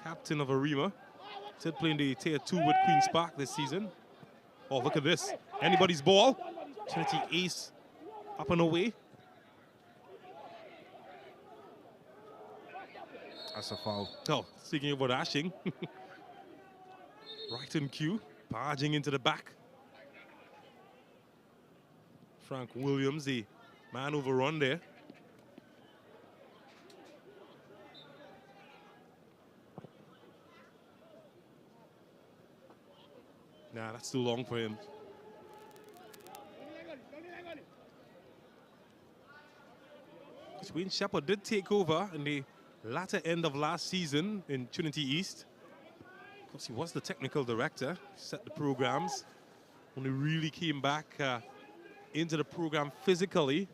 captain of Arima, did play in the Tier 2 with Queen's Park this season. Oh, look at this. Anybody's ball. Trinity ace up and away. That's a foul. Oh, speaking about Ashing. Right in cue, barging into the back. Frank Williams, the Man overrun there. Nah, that's too long for him. Wayne Shepherd did take over in the latter end of last season in Trinity East. Of course, he was the technical director, set the programs. Only really came back into the program physically,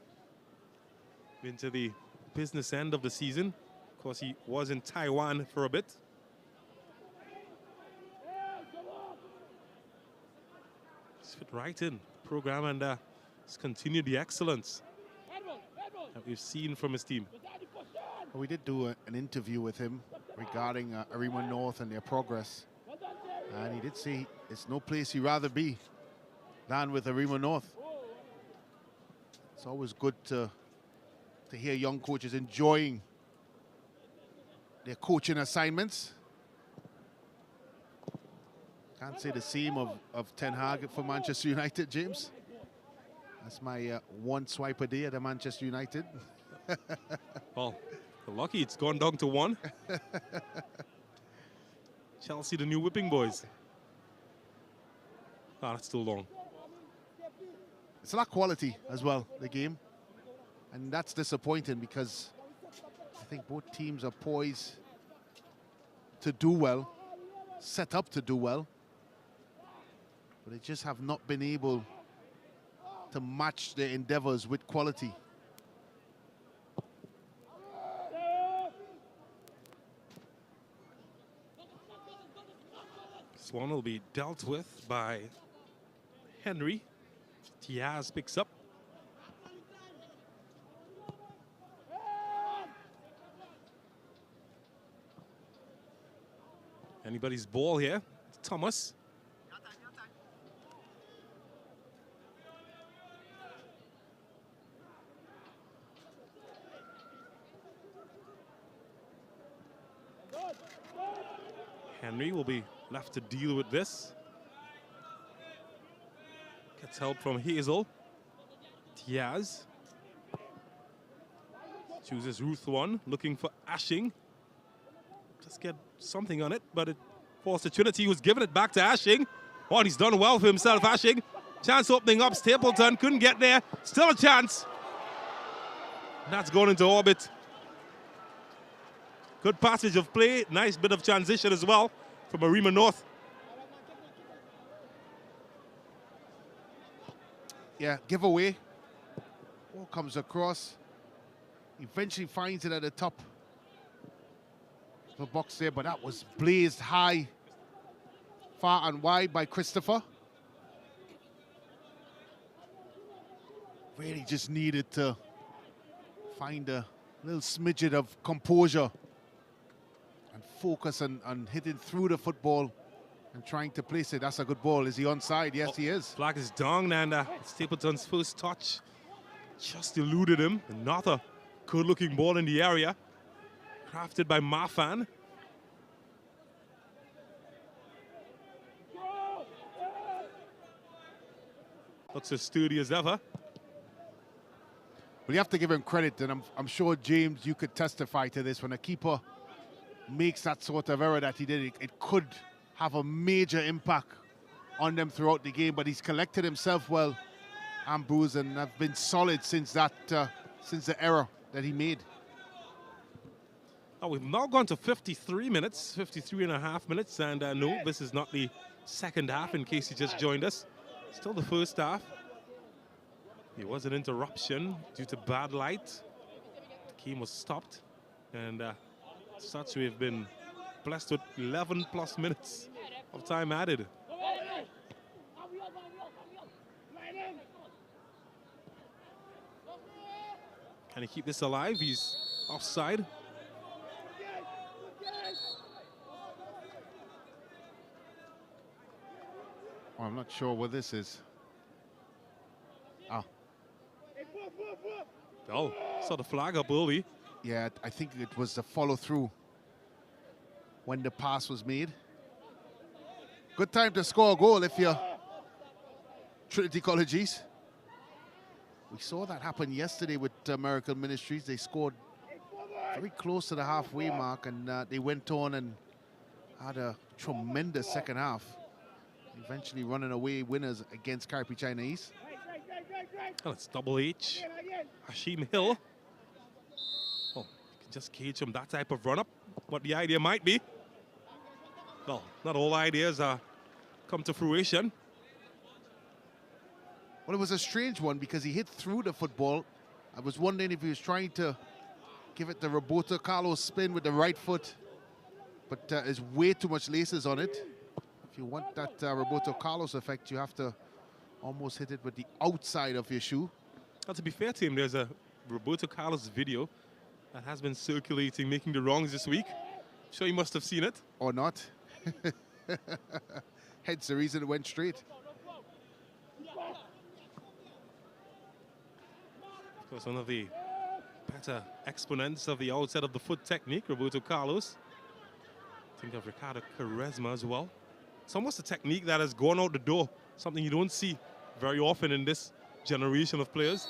into the business end of the season. Of course, he was in Taiwan for a bit. He's fit right in the program and has continued the excellence that we've seen from his team. We did do an interview with him regarding Arima North and their progress. And he did say it's no place he'd rather be than with Arima North. It's always good to hear young coaches enjoying their coaching assignments. Can't say the same of Ten Hag for Manchester United, James. That's my one swipe a day at Manchester United. Well, lucky it's gone down to one. Chelsea, the new whipping boys. Ah, that's too long. It's a lot of quality as well, the game. And that's disappointing because I think both teams are poised to do well, set up to do well. But they just have not been able to match their endeavors with quality. This one will be dealt with by Henry. Tiaz picks up. Anybody's ball here. Thomas. Henry will be left to deal with this. Gets help from Hazel. Tiaz. Chooses Ruth one, looking for Ashing. Just get something on it, but it falls to Trinity, who's giving it back to Ashing. Oh, and he's done well for himself, Ashing. Chance opening up, Stapleton couldn't get there. Still a chance. That's gone into orbit. Good passage of play, nice bit of transition as well from Arima North. Yeah, giveaway. Ball comes across. Eventually finds it at the top of the box there, but that was blazed high, far and wide by Christopher. Really just needed to find a little smidget of composure and focus on hitting through the football and trying to place it. That's a good ball. Is he onside? Yes, he is. Flag is down, and Stapleton's first touch just eluded him. Another good-looking ball in the area, crafted by Marfan. Looks as sturdy as ever. Well, you have to give him credit, and I'm sure, James, you could testify to this. When a keeper makes that sort of error that he did, it could have a major impact on them throughout the game. But he's collected himself well, Ambrose, and have been solid since that, since the error that he made. Now we've now gone to 53 minutes, 53 and a half minutes, and no, this is not the second half, in case you just joined us. Still the first half. There was an interruption due to bad light. The game was stopped, and such we've been blessed with 11 plus minutes of time added. Can he keep this alive? He's offside. Oh, I'm not sure what this is. Oh, saw the flag up early. Yeah, I think it was the follow-through when the pass was made. Good time to score a goal if you're Trinity College East. We saw that happen yesterday with Miracle Ministries. They scored very close to the halfway mark, and they went on and had a tremendous second half, eventually running away winners against Kaipi China East. Well, it's Double H, Hashim Hill. Oh, you can just gauge from that type of run-up what the idea might be. Well, not all ideas come to fruition. Well, it was a strange one because he hit through the football. I was wondering if he was trying to give it the Roberto Carlos spin with the right foot, but there's way too much laces on it. If you want that Roberto Carlos effect, you have to almost hit it with the outside of your shoe. Well, to be fair to him, there's a Roberto Carlos video that has been circulating, making the wrongs this week. I'm sure you must have seen it. Or not. Hence the reason it went straight. Of course, one of the better exponents of the outside of the foot technique, Roberto Carlos. Think of Ricardo Quaresma as well. It's almost a technique that has gone out the door, something you don't see very often in this generation of players.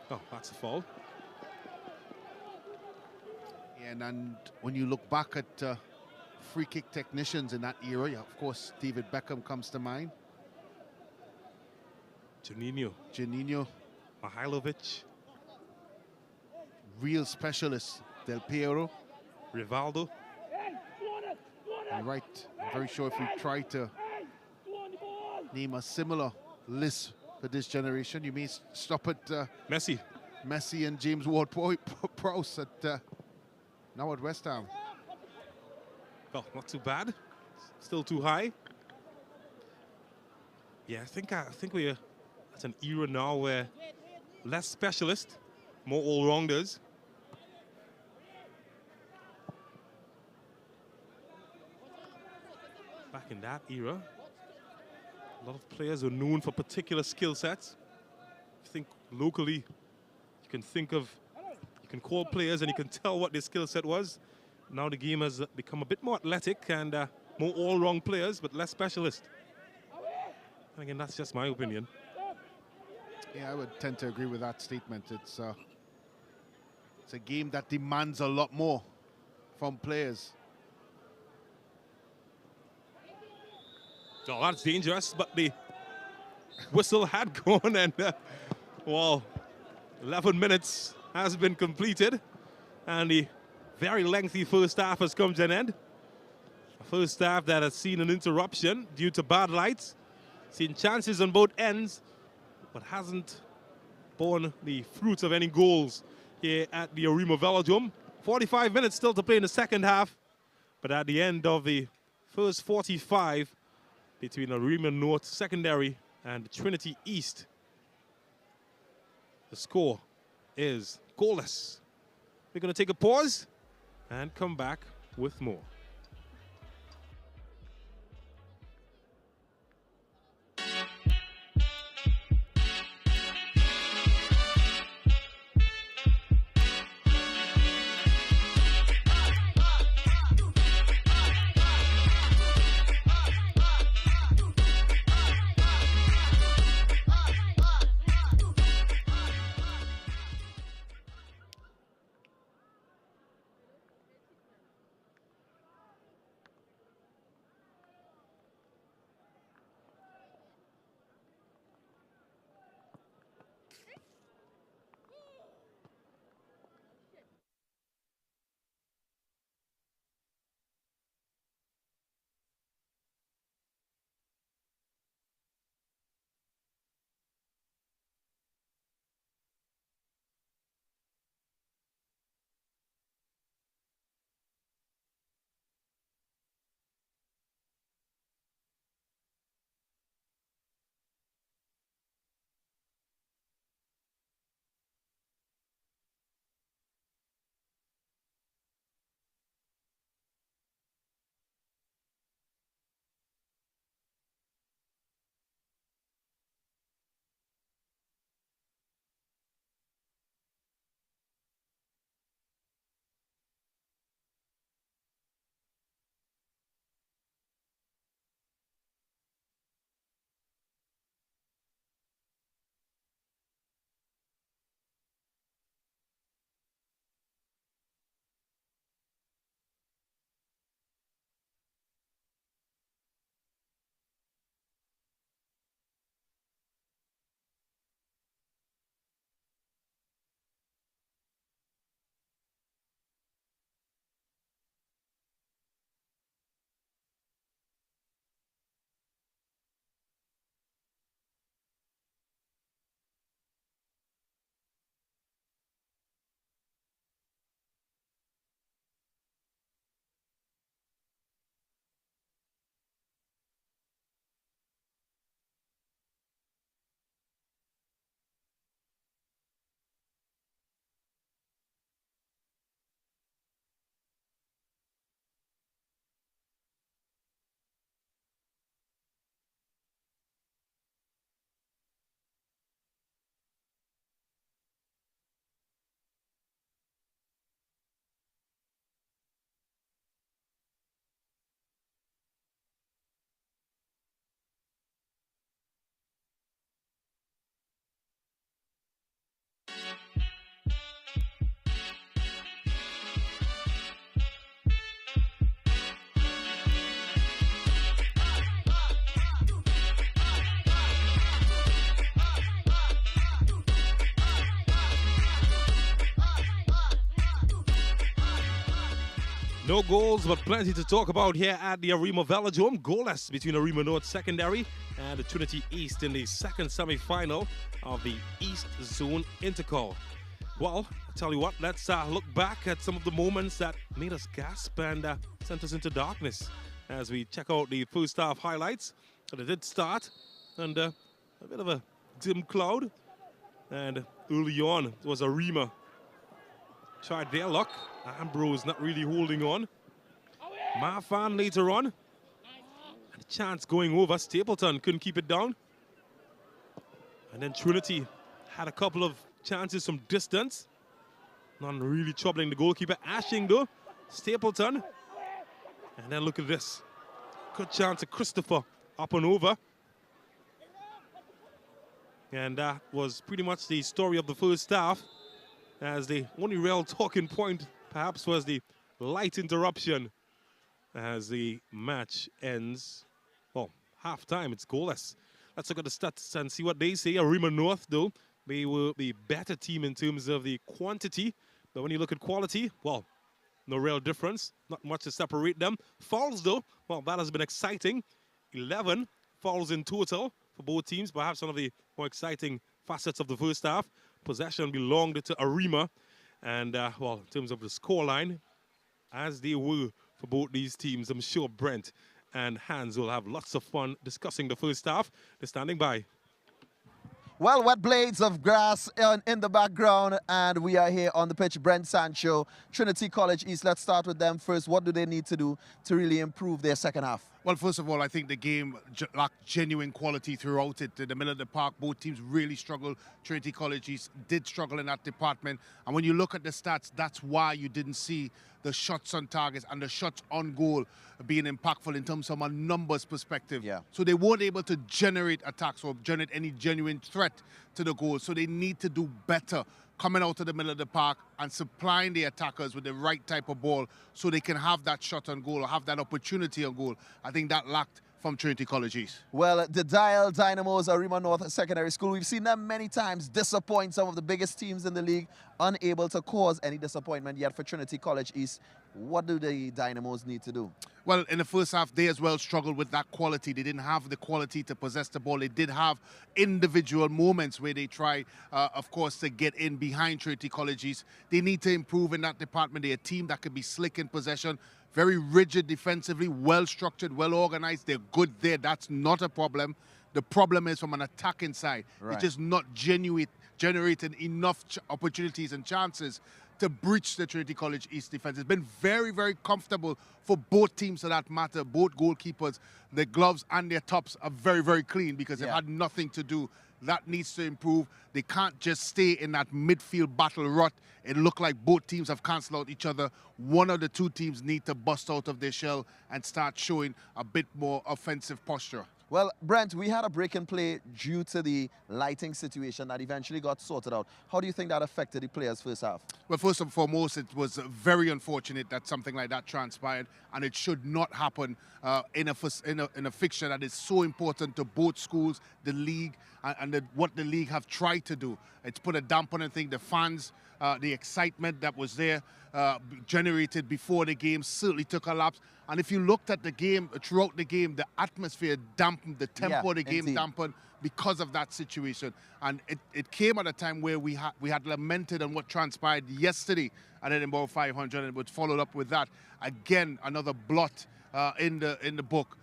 Oh, that's a foul. And when you look back at free kick technicians in that era, of course, David Beckham comes to mind. Juninho. Mihailovic. Real specialist, Del Piero. Rivaldo. And right, I'm very sure if we try to name a similar list for this generation, you may stop at Messi and James Ward-Prowse at now at West Ham. Well, not too bad. Still too high. Yeah, I think we're at an era now where less specialists, more all-rounders. Back in that era, a lot of players were known for particular skill sets. I think locally, you can call players and you can tell what their skill set was. Now the game has become a bit more athletic and more all-round players, but less specialist. And again, that's just my opinion. Yeah, I would tend to agree with that statement. It's a game that demands a lot more from players. Oh, that's dangerous, but the whistle had gone, and well, 11 minutes has been completed, and the very lengthy first half has come to an end. A first half that has seen an interruption due to bad lights, seen chances on both ends, but hasn't borne the fruits of any goals here at the Arima Velodrome. 45 minutes still to play in the second half, but at the end of the first 45 between Arima North Secondary and Trinity East, the score is goalless. We're going to take a pause and come back with more. No goals, but plenty to talk about here at the Arima Velodrome. Goalless between Arima North Secondary and the Trinity East in the second semi-final of the East Zone Intercol. Well, I tell you what, let's look back at some of the moments that made us gasp and sent us into darkness as we check out the first half highlights. But it did start under a bit of a dim cloud, and early on it was Arima tried their luck. Ambrose not really holding on. Marfan later on. And a chance going over. Stapleton couldn't keep it down. And then Trinity had a couple of chances from distance. None really troubling the goalkeeper. Ashing though. Stapleton. And then look at this. Good chance of Christopher up and over. And that was pretty much the story of the first half, as the only real talking point perhaps was the light interruption as the match ends. Well, half-time, it's goalless. Let's look at the stats and see what they say. Arima North, though, they were the better team in terms of the quantity. But when you look at quality, well, no real difference. Not much to separate them. Fouls, though, well, that has been exciting. 11 fouls in total for both teams. Perhaps one of the more exciting facets of the first half. Possession belonged to Arima. And, well, in terms of the scoreline, as they were for both these teams, I'm sure Brent and Hans will have lots of fun discussing the first half. They're standing by. Well, wet blades of grass in the background, and we are here on the pitch. Brent Sancho, Trinity College East. Let's start with them first. What do they need to do to really improve their second half? Well, first of all, I think the game lacked genuine quality throughout it. In the middle of the park, both teams really struggled. Trinity College East did struggle in that department. And when you look at the stats, that's why you didn't see the shots on targets and the shots on goal being impactful in terms of a numbers perspective. Yeah. So they weren't able to generate attacks or generate any genuine threat to the goal. So they need to do better coming out of the middle of the park and supplying the attackers with the right type of ball so they can have that shot on goal or have that opportunity on goal. I think that lacked from Trinity College East. Well, the Dial Dynamos, Arima North Secondary School, we've seen them many times disappoint some of the biggest teams in the league, unable to cause any disappointment yet for Trinity College East. What do the Dynamos need to do? Well, in the first half, they as well struggled with that quality. They didn't have the quality to possess the ball. They did have individual moments where they tried, of course, to get in behind Trinity College East. They need to improve in that department. They're a team that can be slick in possession, very rigid defensively, well-structured, well-organized. They're good there. That's not a problem. The problem is from an attacking side. Right. It's just not generating enough opportunities and chances to breach the Trinity College East defense. It's been very, very comfortable for both teams for that matter, both goalkeepers. The gloves and their tops are very, very clean because they've had nothing to do. That needs to improve. They can't just stay in that midfield battle rut. It looked like both teams have cancelled out each other. One of the two teams need to bust out of their shell and start showing a bit more offensive posture. Well, Brent, we had a break in play due to the lighting situation that eventually got sorted out. How do you think that affected the players' first half? Well, first and foremost, it was very unfortunate that something like that transpired, and it should not happen in a fixture that is so important to both schools, the league, and what the league have tried to do. It's put a damp on the thing. The fans, the excitement that was there generated before the game certainly took a lapse. And if you looked at the game, throughout the game, the atmosphere dampened, the tempo of the game dampened because of that situation. And it came at a time where we had lamented on what transpired yesterday at Edinburgh 500, and it was followed up with that. Again, another blot in the book.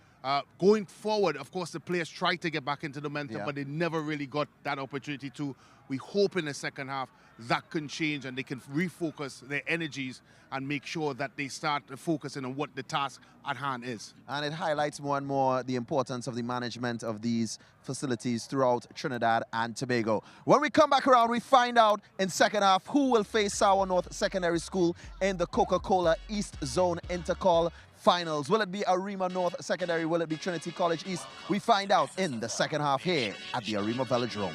Going forward, of course, the players tried to get back into the momentum, but they never really got that opportunity to. We hope in the second half that can change and they can refocus their energies and make sure that they start focusing on what the task at hand is. And it highlights more and more the importance of the management of these facilities throughout Trinidad and Tobago. When we come back around, we find out in second half who will face Sour North Secondary School in the Coca-Cola East Zone Intercol Finals. Will it be Arima North Secondary? Will it be Trinity College East? We find out in the second half here at the Arima Velodrome.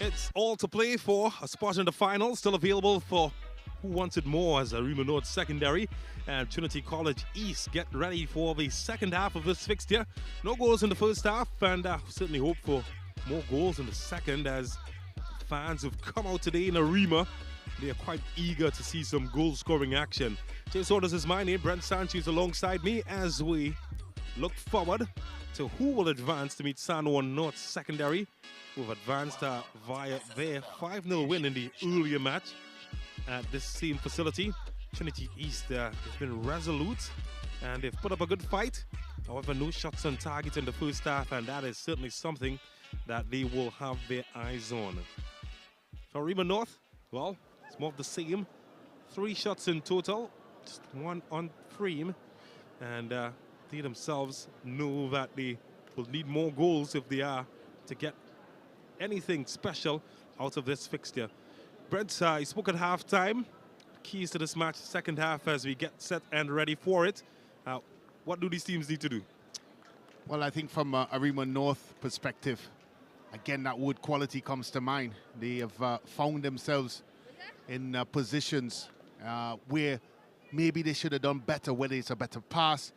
It's all to play for. A spot in the final still available for who wants it more as Arima North Secondary and Trinity College East get ready for the second half of this fixture. No goals in the first half, and certainly hope for more goals in the second as fans who've come out today in Arima. They are quite eager to see some goal-scoring action. James Orders is my name. Brent Sanchez alongside me as we look forward to who will advance to meet San Juan North Secondary, who have advanced via their 5-0 win in the earlier match at this same facility. Trinity East, they've been resolute and they've put up a good fight. However, no shots on target in the first half, and that is certainly something that they will have their eyes on. For Arima North, well, it's more of the same. 3 shots in total, just 1 on frame, and they themselves know that they will need more goals if they are to get anything special out of this fixture. Brent, you spoke at halftime. Keys to this match, second half, as we get set and ready for it. What do these teams need to do? Well, I think from Arima North perspective, again, that word quality comes to mind. They have found themselves in positions where maybe they should have done better, whether it's a better pass,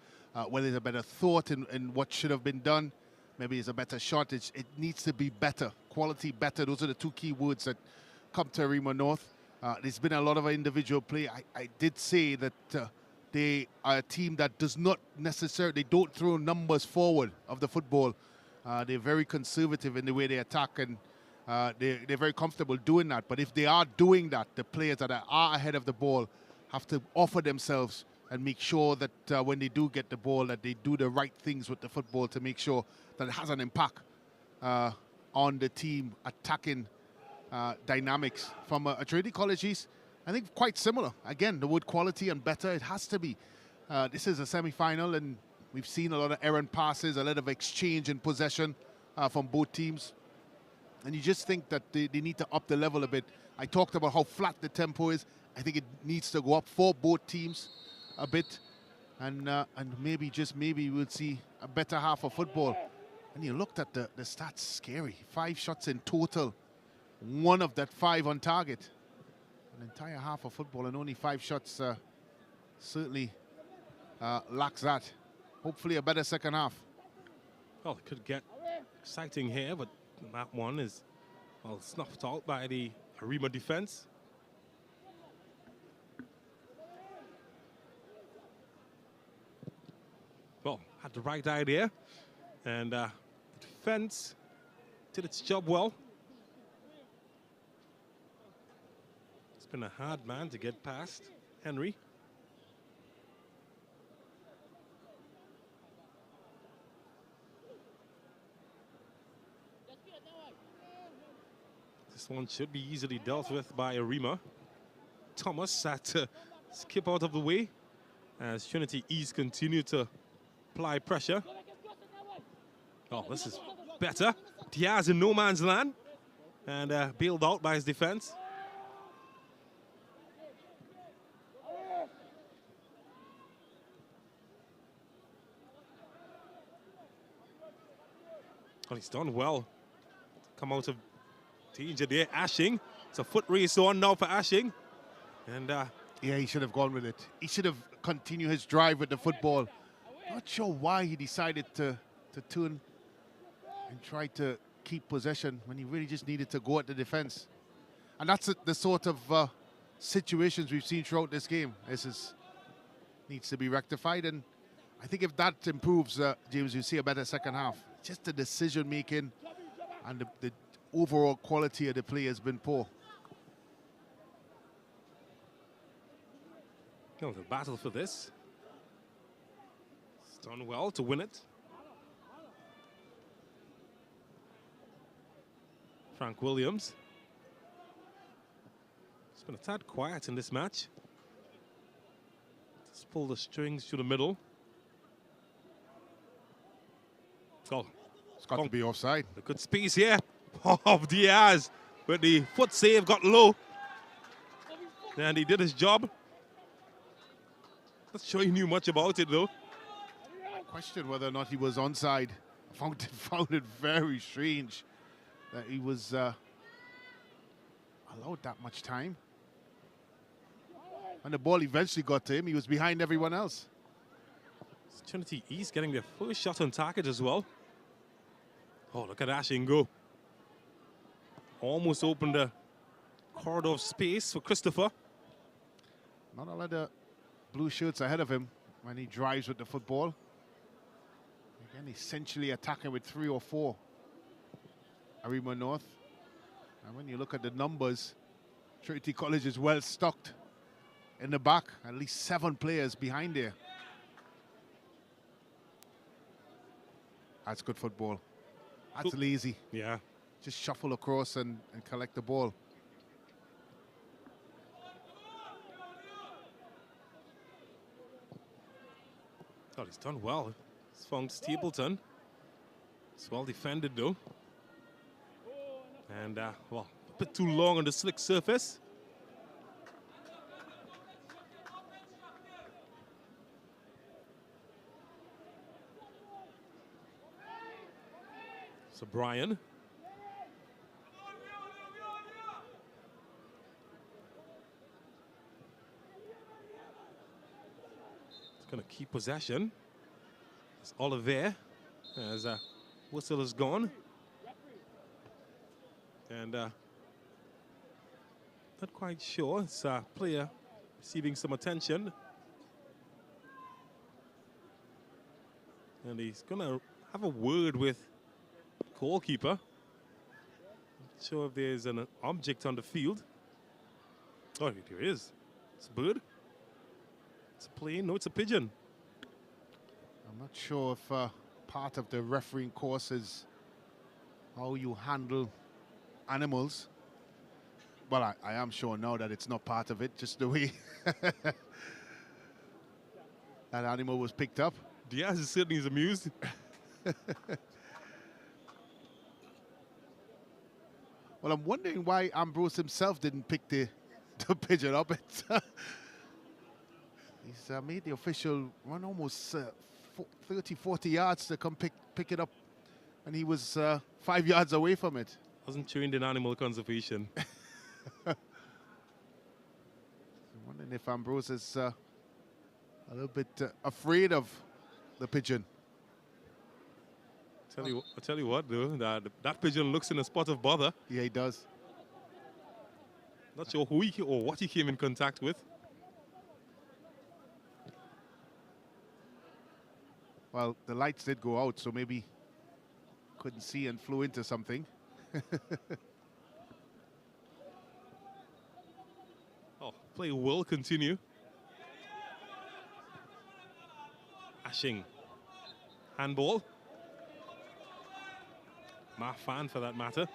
whether it's a better thought in what should have been done. Maybe it's a better shot. It needs to be better. Quality better. Those are the 2 key words that come to Arima North. There's been a lot of individual play. I did say that they are a team that does not necessarily, they don't throw numbers forward of the football. They're very conservative in the way they attack, and they're very comfortable doing that. But if they are doing that, the players that are ahead of the ball have to offer themselves and make sure that when they do get the ball, that they do the right things with the football to make sure that it has an impact on the team attacking dynamics. From a Trinity College East, I think quite similar. Again, the word quality and better, it has to be. This is a semi-final, and we've seen a lot of errant passes, a lot of exchange in possession from both teams. And you just think that they need to up the level a bit. I talked about how flat the tempo is. I think it needs to go up for both teams a bit, and maybe, just maybe, we'll see a better half of football. And you looked at the stats, scary. 5 shots in total, 1 of that 5 on target. An entire half of football and only 5 shots certainly lacks that. Hopefully a better second half. Well, it could get exciting here, but that one is, well, snuffed out by the Arima defense. Well, had the right idea, and defense did its job well. It's been a hard man to get past Henry. This one should be easily dealt with by Arima. Thomas had to skip out of the way as Trinity East continue to apply pressure. Oh, this is better. Diaz in no man's land and bailed out by his defense. Well, he's done well. Come out of danger there. Ashing. It's a foot race on now for Ashing. And yeah, he should have gone with it. He should have continued his drive with the football. Not sure why he decided to turn and try to keep possession when he really just needed to go at the defense. And that's the sort of situations we've seen throughout this game. This needs to be rectified, and I think if that improves, James, you see a better second half. Just the decision making and the overall quality of the play has been poor. Oh, the battle for this. It's done well to win it. Frank Williams. It's been a tad quiet in this match. Let's pull the strings to the middle. Oh, it's got to be offside. A good space here of Diaz, but the foot save got low. And he did his job. Not sure he knew much about it, though. I question whether or not he was onside. Found it very strange that he was allowed that much time. When the ball eventually got to him, he was behind everyone else. Trinity East getting their first shot on target as well. Oh, look at Ashing go. Almost opened the corridor of space for Christopher. Not a lot of blue shirts ahead of him when he drives with the football. Again, essentially attacking with 3 or 4. Arima North. And when you look at the numbers, Trinity College is well stocked in the back. At least 7 players behind there. That's good football. That's lazy. Yeah. Just shuffle across and collect the ball. Oh, he's done well. He's found Stapleton. It's well defended though. And, well, a bit too long on the slick surface. So Brian. He's going to keep possession. It's Oliver as whistle is gone. And not quite sure. It's a player receiving some attention. And he's going to have a word with goalkeeper. Not sure if there's an object on the field. Oh, here it is. It's a bird. It's a plane. No, it's a pigeon. I'm not sure if part of the refereeing course is how you handle animals. Well, I am sure now that it's not part of it, just the way that animal was picked up. Diaz certainly is amused. Well, I'm wondering why Ambrose himself didn't pick the pigeon up. He's made the official run almost 30, 40 yards to come pick it up, and he was 5 yards away from it. Wasn't trained in animal conservation. I'm wondering if Ambrose is a little bit afraid of the pigeon. I'll tell you what, though, that pigeon looks in a spot of bother. Yeah, he does. Not sure who or what he came in contact with. Well, the lights did go out, so maybe couldn't see and flew into something. Oh, play will continue. Ashing. Handball. Marfan, for that matter.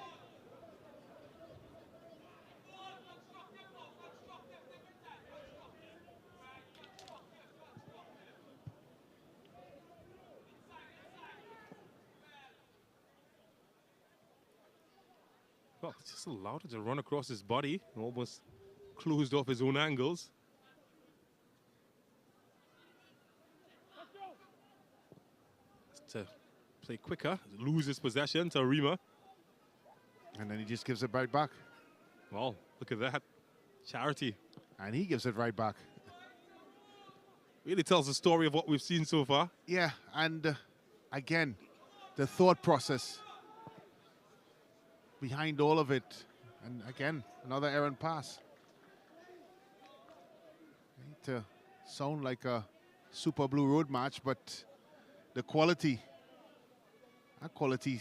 Well, just allowed it to run across his body and almost closed off his own angles. To play quicker, loses possession to Arima. And then he just gives it right back. Well, look at that. Charity. And he gives it right back. Really tells the story of what we've seen so far. Yeah, and again, the thought process behind all of it. And again, another errant pass. Need to sound like a Super Blue Road match, but the quality, that quality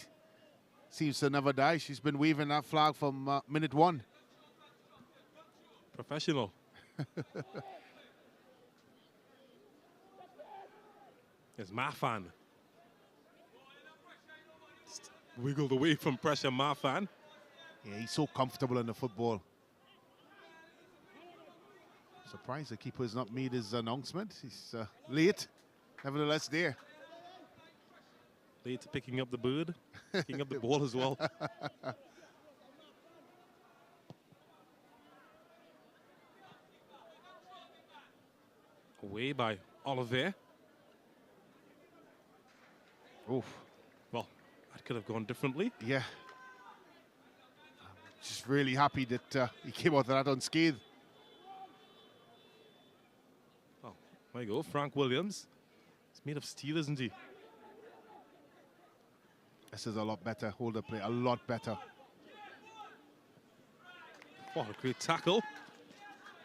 seems to never die. She's been waving that flag from minute 1. Professional. There's Marfan. Wiggled away from pressure, Marfan. Yeah, he's so comfortable in the football. Surprised the keeper has not made his announcement. He's late, nevertheless there. Late picking up the bird, picking up the ball as well. Away by Oliver. Oof. Well, that could have gone differently. Yeah. Just really happy that he came out of that unscathed. Oh, there you go, Frank Williams. He's made of steel, isn't he? This is a lot better. Holder play, a lot better. What a great tackle.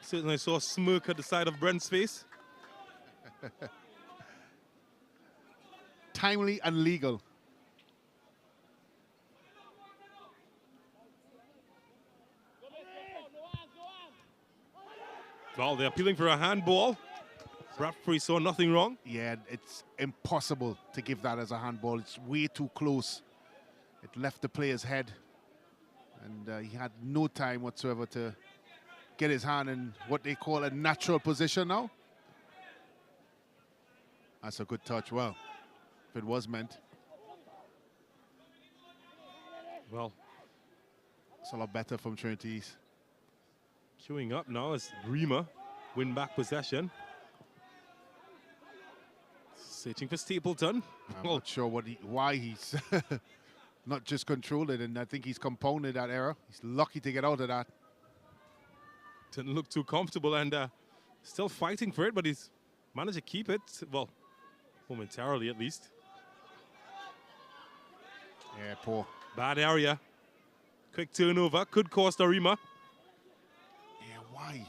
Certainly saw a smirk at the side of Brent's face. Timely and legal. Well, they're appealing for a handball. Referee saw nothing wrong. Yeah, it's impossible to give that as a handball. It's way too close. It left the player's head. And he had no time whatsoever to get his hand in what they call a natural position now. That's a good touch. Well, if it was meant. Well, it's a lot better from Trinity East. Queuing up now as Arima win back possession. Searching for Stapleton. I'm not sure why he's not just controlled it, and I think he's compounded that error. He's lucky to get out of that. Didn't look too comfortable, and still fighting for it, but he's managed to keep it, well, momentarily at least. Yeah, poor. Bad area. Quick turnover, could cost Arima. Yeah, why?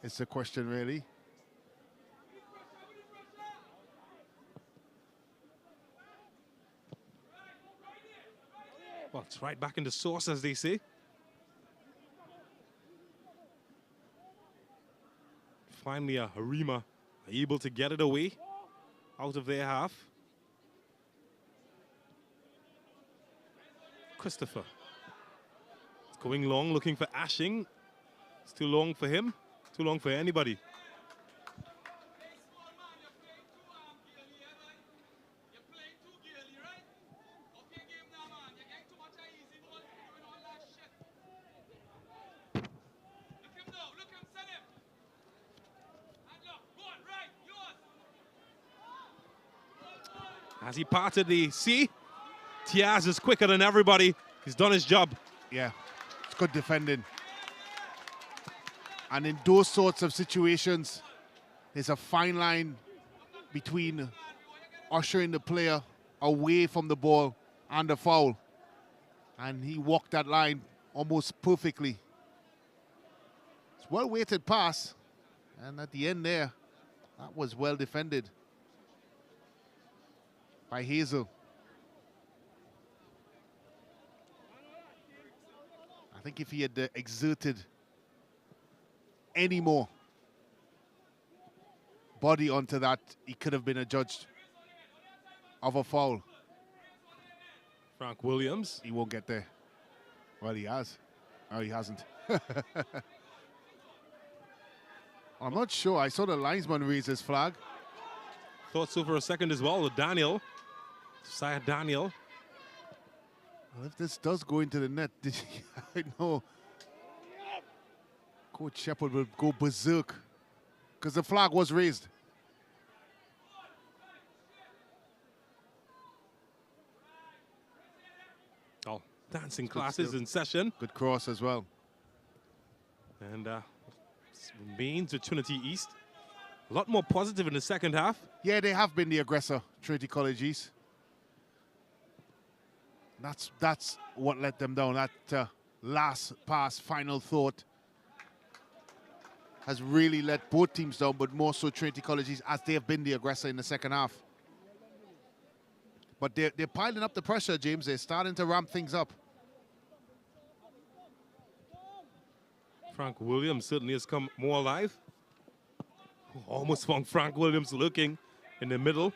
It's the question, really. Well, it's right back in the source, as they say. Finally, Arima are able to get it away out of their half. Christopher. It's going long, looking for Ashing. It's too long for him, too long for anybody. As he parted the sea, Tiaz is quicker than everybody. He's done his job. Yeah, it's good defending. And in those sorts of situations, there's a fine line between ushering the player away from the ball and the foul. And he walked that line almost perfectly. It's well-weighted pass. And at the end there, that was well defended by Hazel. I think if he had exerted any more body onto that, he could have been adjudged of a foul. Frank Williams. He won't get there. Well, he has. No, he hasn't. I'm not sure. I saw the linesman raise his flag. Thought so for a second as well with Daniel. Sire Daniel. Well, if this does go into the net, I know Coach Shepard will go berserk because the flag was raised. Oh, dancing classes in session. Good cross as well. And remains with Trinity East. A lot more positive in the second half. Yeah, they have been the aggressor, Trinity College East. That's what let them down. That last pass, final thought, has really let both teams down, but more so Trinity College East, as they have been the aggressor in the second half. But they're piling up the pressure, James. They're starting to ramp things up. Frank Williams certainly has come more alive. Almost found Frank Williams looking in the middle.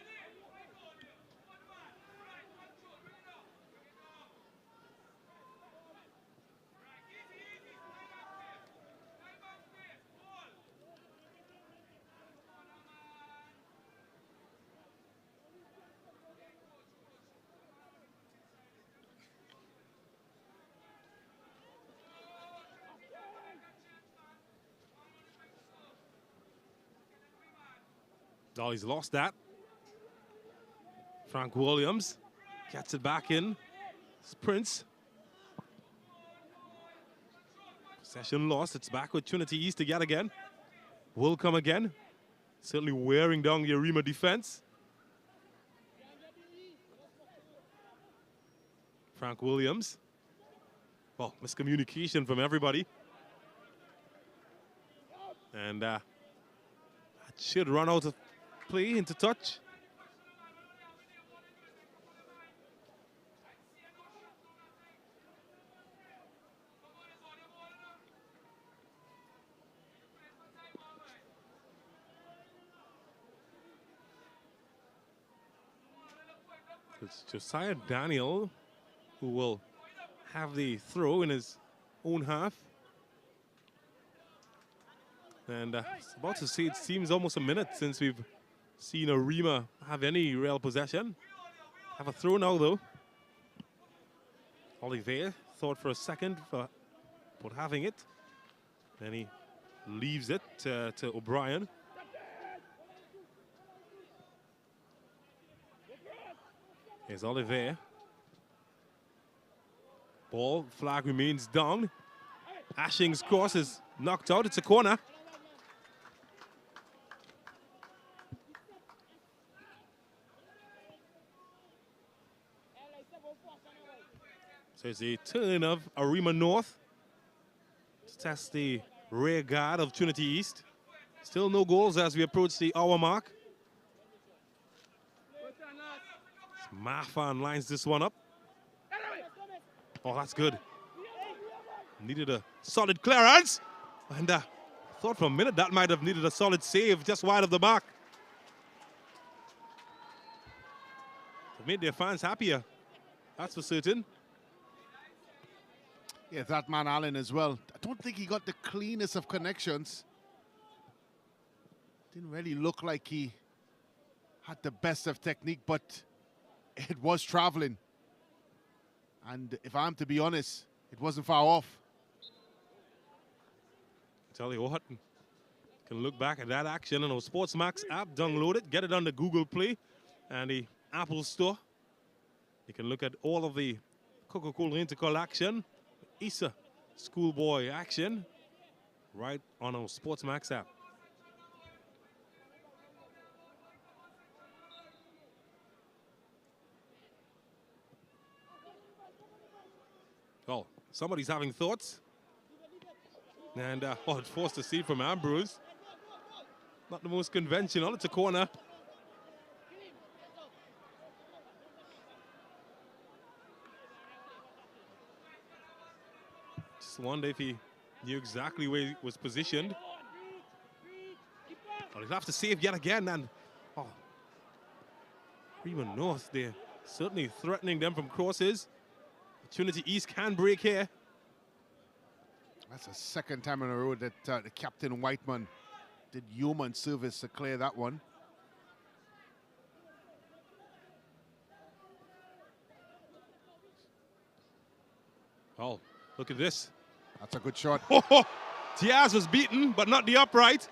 Oh, he's lost that. Frank Williams gets it back in. Sprints. Possession lost. It's back with Trinity East yet again. Will come again. Certainly wearing down the Arima defense. Frank Williams. Well, miscommunication from everybody. And that should run out of play into touch. It's Josiah Daniel who will have the throw in his own half. And about to say, it seems almost a minute since we've seen Arima have any real possession. Have a throw now, though. Olivier thought for a second about having it. Then he leaves it to O'Brien. Here's Olivier. Ball, flag remains down. Ashing's cross is knocked out. It's a corner. So it's a turn of Arima North to test the rear guard of Trinity East. Still no goals as we approach the hour mark. Marfan lines this one up. Oh, that's good. Needed a solid clearance. And thought for a minute that might have needed a solid save just wide of the mark. It made their fans happier. That's for certain. Yeah, that man Allen as well. I don't think he got the cleanest of connections. Didn't really look like he had the best of technique, but it was traveling. And if I'm to be honest, it wasn't far off. Tell you what, you can look back at that action on our SportsMax app, download it, get it on the Google Play and the Apple Store. You can look at all of the Coca-Cola Intercol action, ISA schoolboy action, right on our SportsMax app. Oh, somebody's having thoughts. And oh, it's forced to see from Ambrose. Not the most conventional, it's a corner. Just wonder if he knew exactly where he was positioned. Well, he'll have to save yet again, and oh, Arima North, they're certainly threatening them from crosses. Trinity East can break here. That's the second time in a row that the captain Whiteman did human service to clear that one. Oh, look at this. That's a good shot. Oh, Diaz was beaten, but not the upright.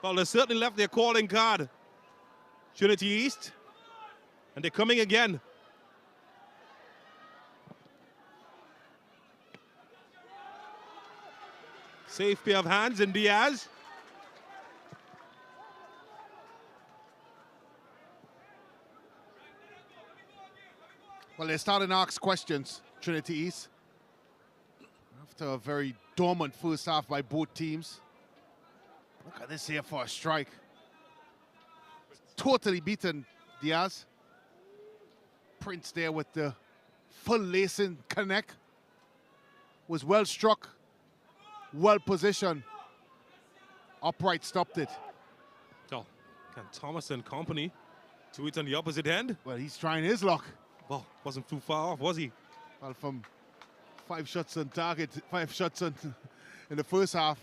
Well, they certainly left their calling card. Trinity East. And they're coming again. Safe pair of hands in Diaz. Well, they're starting to ask questions, Trinity East. After a very dormant first half by both teams. Look at this here for a strike. Totally beaten Diaz. Prince there with the full lacing connect. Was well struck, well positioned. Upright stopped it. Oh, can Thomas and company do it on the opposite end? Well, he's trying his luck. Well, wasn't too far off, was he? Well, from 5 shots on target, 5 shots on in the first half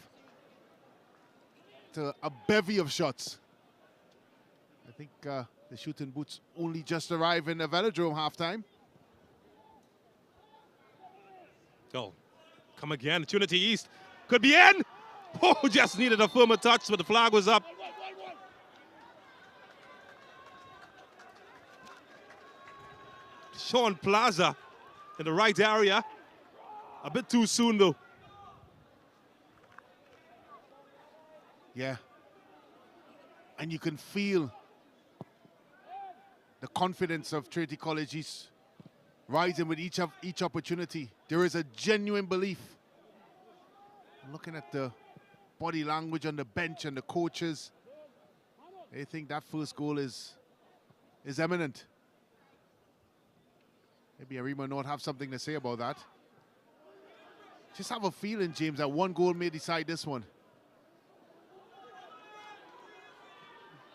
to a bevy of shots. I think the shooting boots only just arrived in the velodrome halftime. Oh, come again. Trinity East could be in. Oh, just needed a firmer touch, but the flag was up. Sean Plaza in the right area. A bit too soon, though. Yeah. And you can feel the confidence of Trinity College East rising with each opportunity. There is a genuine belief. I'm looking at the body language on the bench and the coaches. They think that first goal is imminent. Maybe Arima North have something to say about that. Just have a feeling, James, that one goal may decide this one.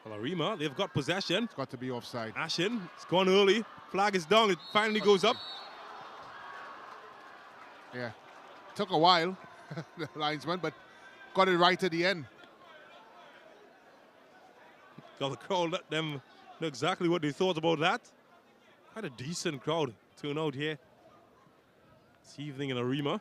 Well, Arima, they've got possession. It's got to be offside. Ashin, it's gone early. Flag is down. It finally goes up. Yeah. Took a while, the linesman, but got it right at the end. Well, the crowd let them know exactly what they thought about that. Quite a decent crowd turnout here this evening in Arima.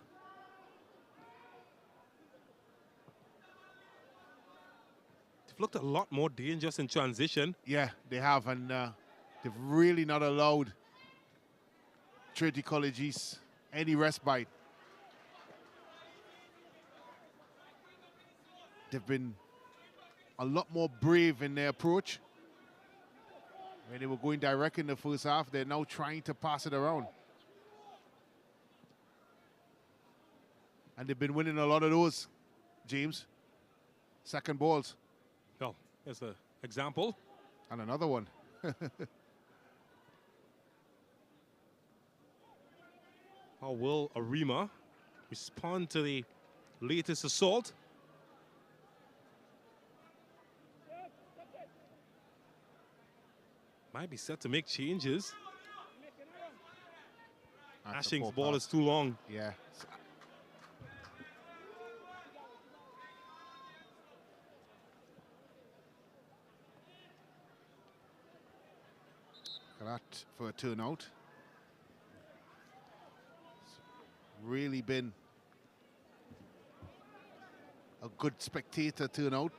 They've looked a lot more dangerous in transition. Yeah, they have, and they've really not allowed Trinity College East any respite. They've been a lot more brave in their approach. When they were going direct in the first half, they're now trying to pass it around. And they've been winning a lot of those, James. Second balls. Well, there's an example. And another one. How will Arima respond to the latest assault? Might be set to make changes. Ashing's ball is too long. Yeah. That for a turnout. It's really been a good spectator turnout.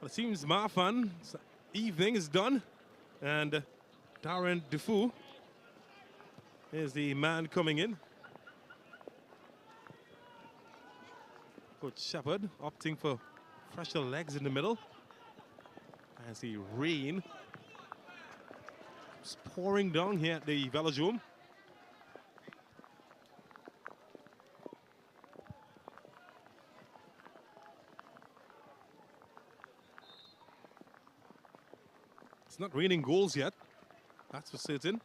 Well, it seems Marfan's evening is done, and Darren Defoe is the man coming in. Coach Shepard opting for fresher legs in the middle as the rain is pouring down here at the Velodrome. It's not raining goals yet, that's for certain.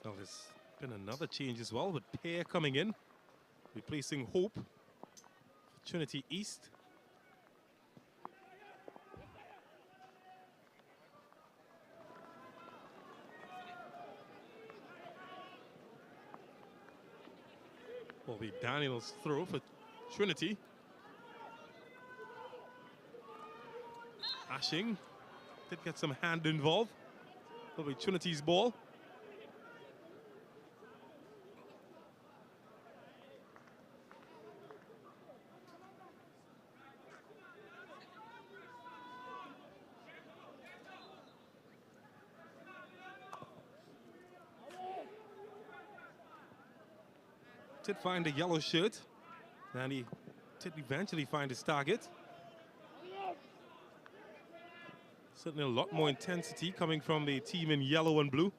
Now there's been another change as well, with Pear coming in, replacing Hope for Trinity East. Will be Daniel's throw for Trinity. Ashing did get some hand involved. Will be Trinity's ball. Did find a yellow shirt, and he did eventually find his target. Certainly a lot more intensity coming from the team in yellow and blue.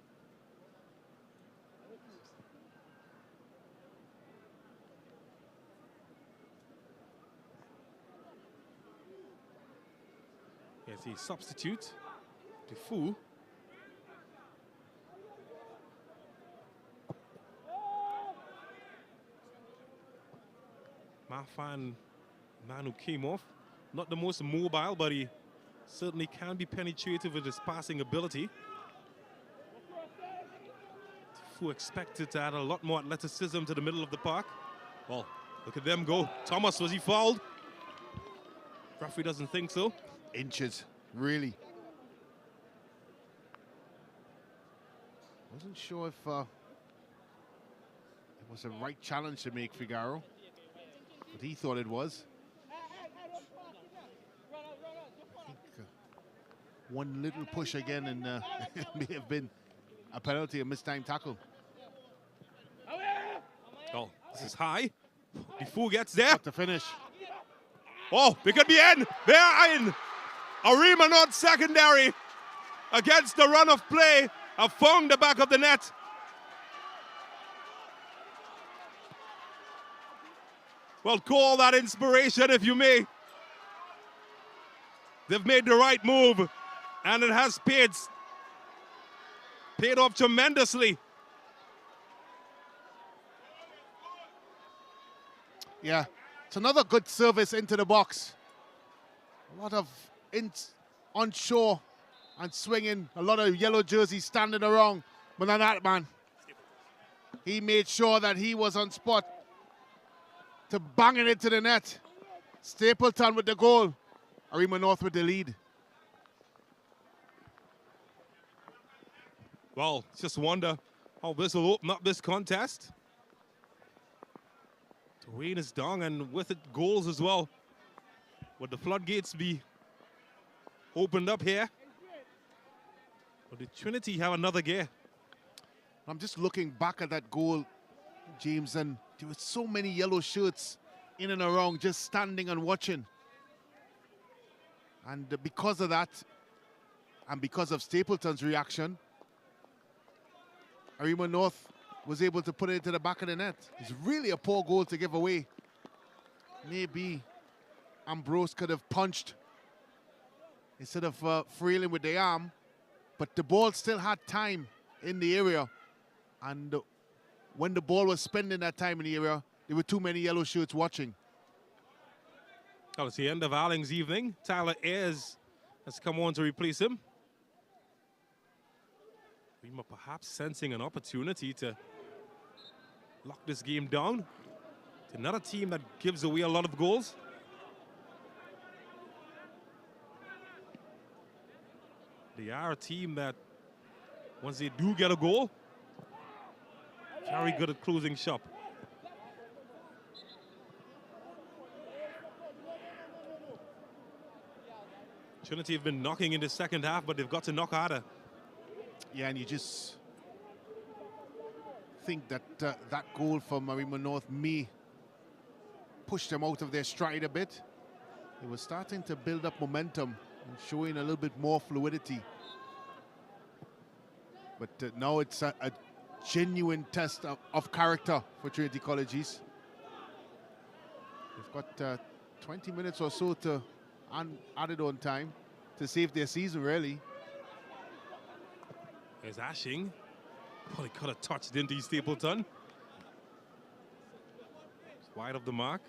Here's the substitute, Defoe. Marfan, man who came off, not the most mobile, but he certainly can be penetrative with his passing ability. Defoe expected to add a lot more athleticism to the middle of the park. Well, look at them go. Thomas, was he fouled? Referee doesn't think so. Inches, really. Wasn't sure if it was a right challenge to make Figaro, but he thought it was. I think one little push again and it may have been a penalty, a mistimed tackle. Oh, this is high. Before gets there. Got the finish. Oh, they could be in. They are in. Arima North secondary against the run of play. Have found the back of the net. Well, call that inspiration if you may. They've made the right move, and it has paid off tremendously. Yeah, it's another good service into the box. A lot of onshore and swinging, a lot of yellow jerseys standing around. But not that man. He made sure that he was on spot to bang it into the net. Stapleton with the goal. Arima North with the lead. Well, just wonder how this will open up this contest. The rain is down, and with it, goals as well. Would the floodgates be opened up here? Or did Trinity have another gear? I'm just looking back at that goal, James, and there were so many yellow shirts in and around just standing and watching. And because of that, and because of Stapleton's reaction, Arima North was able to put it into the back of the net. It's really a poor goal to give away. Maybe Ambrose could have punched instead of frailing with the arm, but the ball still had time in the area. And when the ball was spending that time in the area, there were too many yellow shirts watching. Well, it's the end of Arling's evening. Tyler Ayers has come on to replace him. Arima perhaps sensing an opportunity to lock this game down. It's another team that gives away a lot of goals. They are a team that, once they do get a goal, very good at closing shop. Trinity have been knocking in the second half, but they've got to knock harder. Yeah, and you just think that that goal from Arima North may push them out of their stride a bit. They were starting to build up momentum and showing a little bit more fluidity. But now it's a genuine test of character for Trinity College East. They've got 20 minutes or so to added on time to save their season, really. There's Ashing. Well, he could have touched into Stapleton. It's wide of the mark.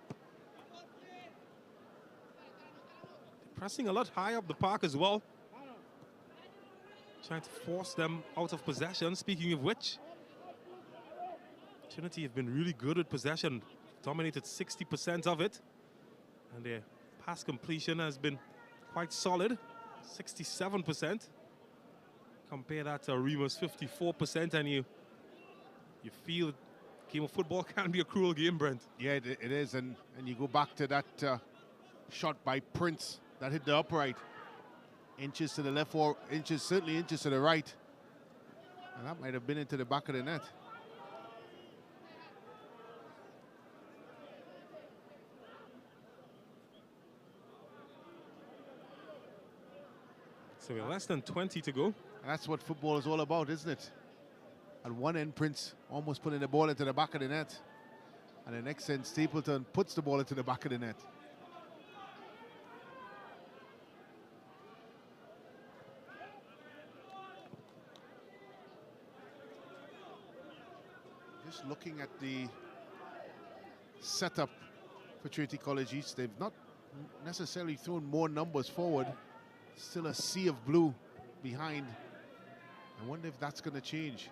They're pressing a lot high up the park as well. Trying to force them out of possession. Speaking of which, Trinity have been really good at possession. Dominated 60% of it. And their pass completion has been quite solid, 67%. Compare that to Arima's 54%, and you feel game of football can be a cruel game, Brent. Yeah, it is, and you go back to that shot by Prince that hit the upright. Inches to the left, or inches, certainly inches to the right. And that might have been into the back of the net. So we're less than 20 to go. And that's what football is all about, isn't it? At one end, Prince almost putting the ball into the back of the net. And the next end, Stapleton puts the ball into the back of the net. Just looking at the setup for Trinity College East, they've not necessarily thrown more numbers forward. Still a sea of blue behind. I wonder if that's going to change.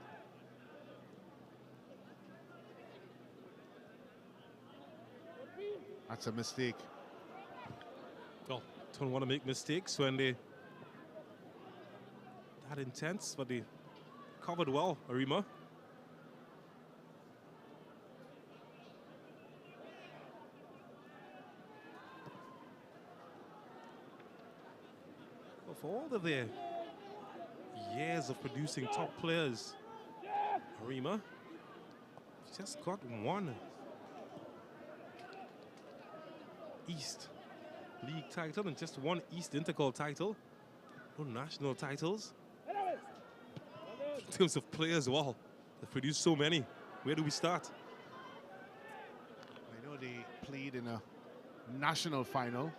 That's a mistake. don't want to make mistakes when they that intense, but they covered well, Arima. But for all of their years of producing top players, Arima just got one East League title and just one East Intercol title. No national titles. In terms of players, wow, they've produced so many. Where do we start? I know they played in a national final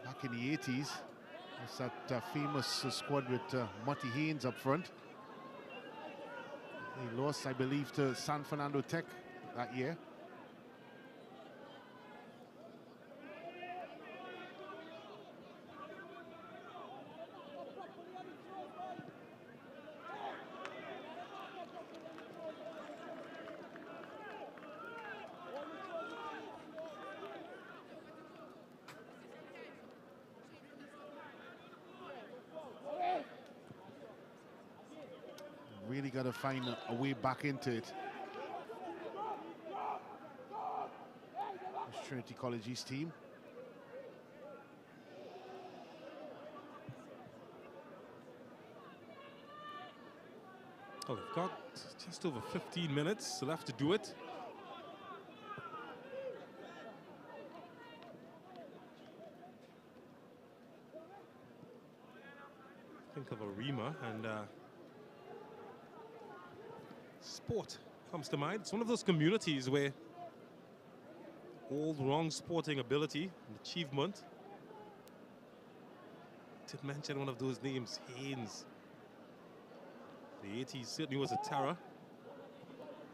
back in the 80s. It's that famous squad with Mutty Haynes up front. They lost, I believe, to San Fernando Tech that year. Really got to find a way back into it. This Trinity College East team. Oh, they've got just over 15 minutes left to do it. Think of Arima and sport comes to mind. It's one of those communities where all wrong sporting ability and achievement. Did mention one of those names, Haynes. The 80s certainly was a terror.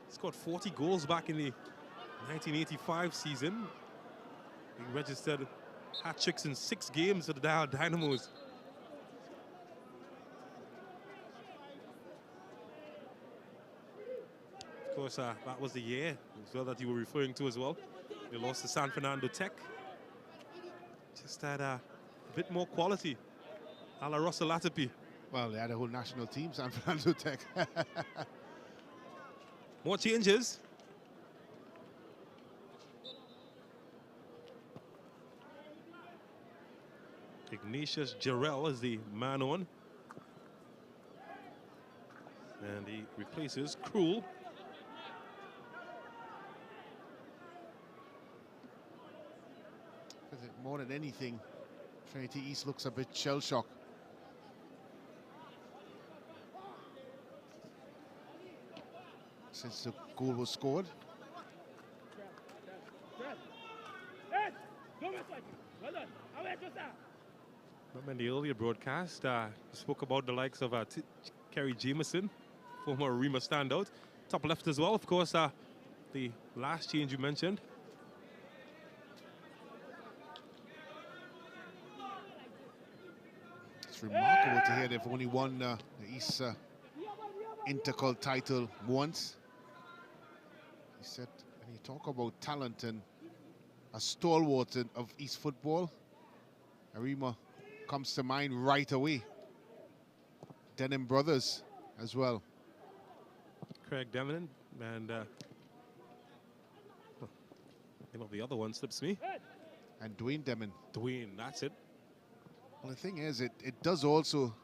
He scored 40 goals back in the 1985 season. He registered hat-tricks in 6 games for the Dynamos. Of course, that was the year as well that you were referring to as well. They lost to San Fernando Tech. Just had a bit more quality, a la Russell Latapi. Well, they had a whole national team, San Fernando Tech. More changes. Ignatius Jarrell is the man on. And he replaces Cruel. More than anything, Trinity East looks a bit shell-shocked. Since the goal was scored. Remember in the earlier broadcast, we spoke about the likes of Kerry Jameson, former Arima standout. Top left as well, of course, the last change you mentioned. It's remarkable to hear they've only won the East Intercol title once. He said, when you talk about talent and a stalwart of East football, Arima comes to mind right away. Denham brothers as well. Craig Denham and name of the other one slips me. And Dwayne Denham. Dwayne, that's it. Well, the thing is, it does also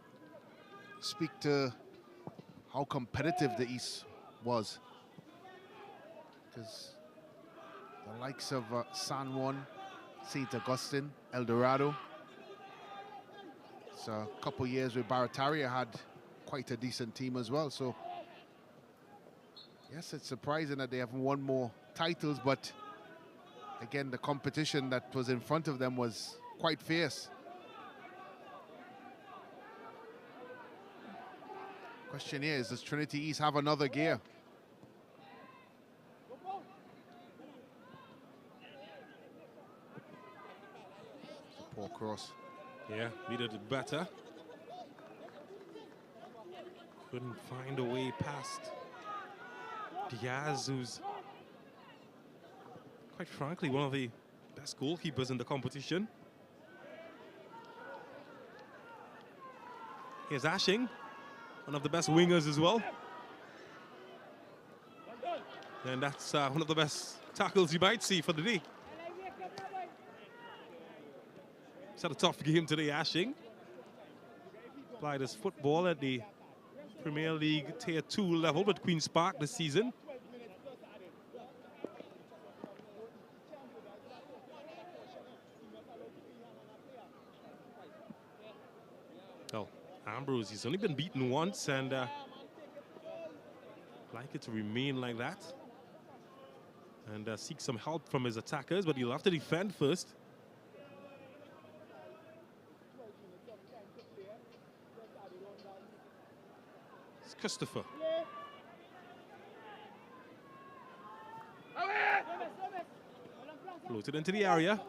speak to how competitive the East was. Because the likes of San Juan, St. Augustine, El Dorado. So a couple years with Barataria had quite a decent team as well. So yes, it's surprising that they haven't won more titles, but again, the competition that was in front of them was quite fierce. Question is, does Trinity East have another gear? Poor cross. Yeah, needed it better. Couldn't find a way past Diaz, who's quite frankly one of the best goalkeepers in the competition. Here's Ashing, one of the best wingers as well. And that's one of the best tackles you might see for the day. He's had a tough game today, Ashing. Played his football at the Premier League Tier 2 level with Queen's Park this season. Well, Ambrose, he's only been beaten once, and like it to remain like that. And seek some help from his attackers, but he'll have to defend first. It's Christopher. Floated into the area.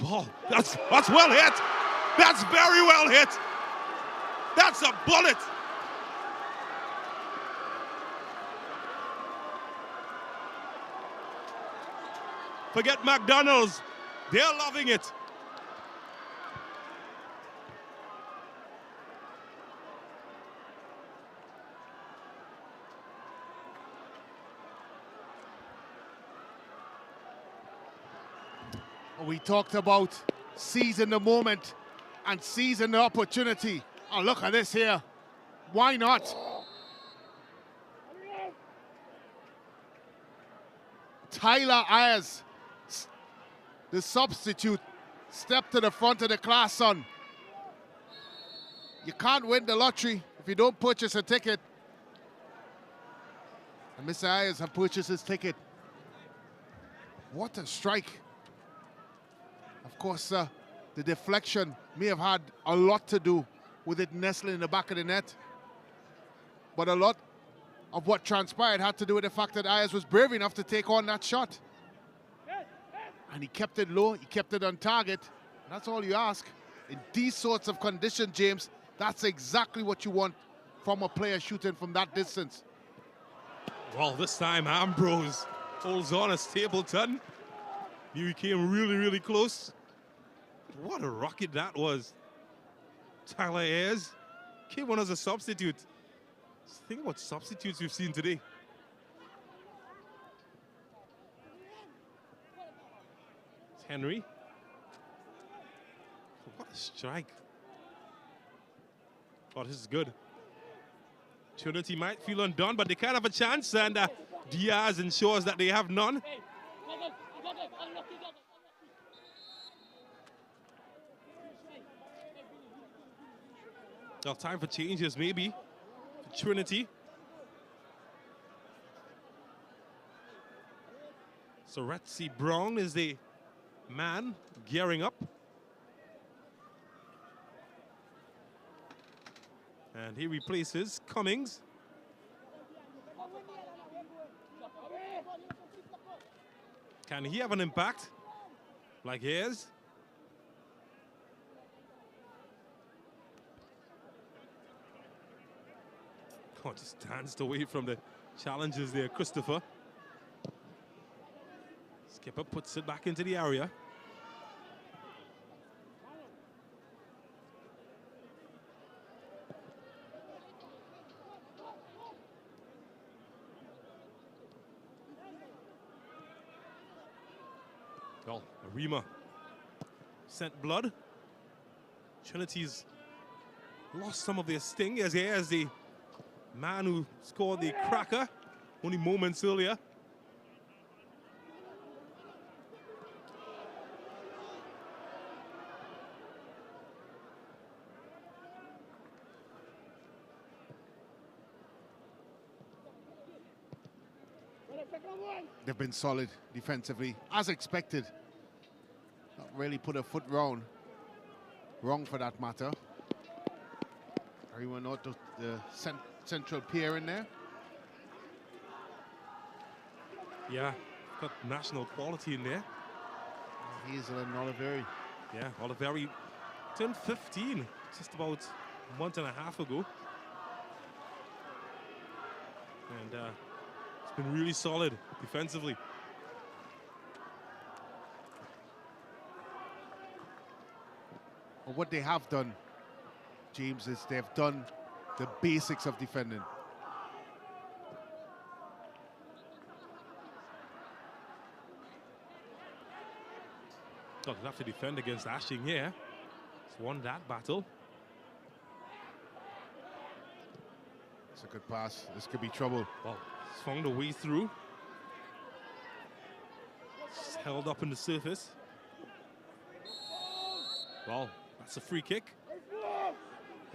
Wow, that's well hit. That's very well hit. That's a bullet. Forget McDonald's. They're loving it. We talked about seizing the moment and seizing the opportunity. Oh, look at this here. Why not? Tyler Ayers, the substitute, stepped to the front of the class, son. You can't win the lottery if you don't purchase a ticket. And Mr. Ayers has purchased his ticket. What a strike. Of course, the deflection may have had a lot to do with it nestling in the back of the net. But a lot of what transpired had to do with the fact that Ayers was brave enough to take on that shot. And he kept it low, he kept it on target. That's all you ask. In these sorts of conditions, James, that's exactly what you want from a player shooting from that distance. Well, this time Ambrose holds on as Stapleton. He came really, really close. What a rocket that was. Tyler Ayers came on as a substitute. Think about substitutes we've seen today. It's Henry. What a strike. Oh, this is good. Trinity might feel undone, but they can't have a chance, and Diaz ensures that they have none. Well, time for changes, maybe. For Trinity. So Retzi Brown is the man gearing up. And he replaces Cummings. Can he have an impact like his? Oh, just danced away from the challenges there, Christopher. Skipper puts it back into the area. Well, Arima sent blood. Trinity's lost some of their sting as the man who scored the cracker only moments earlier. They've been solid defensively, as expected. Not really put a foot wrong for that matter. Arima not the central peer in there. Yeah, got national quality in there. Hazel and Oliveri. Yeah, Oliveri turned 15 just about a month and a half ago. And it's been really solid defensively. But what they have done James, is they've done the basics of defending. They'll have to defend against Ashing here. He's won that battle. It's a good pass. This could be trouble. Well, he's found a way through. It's held up in the surface. Well, that's a free kick.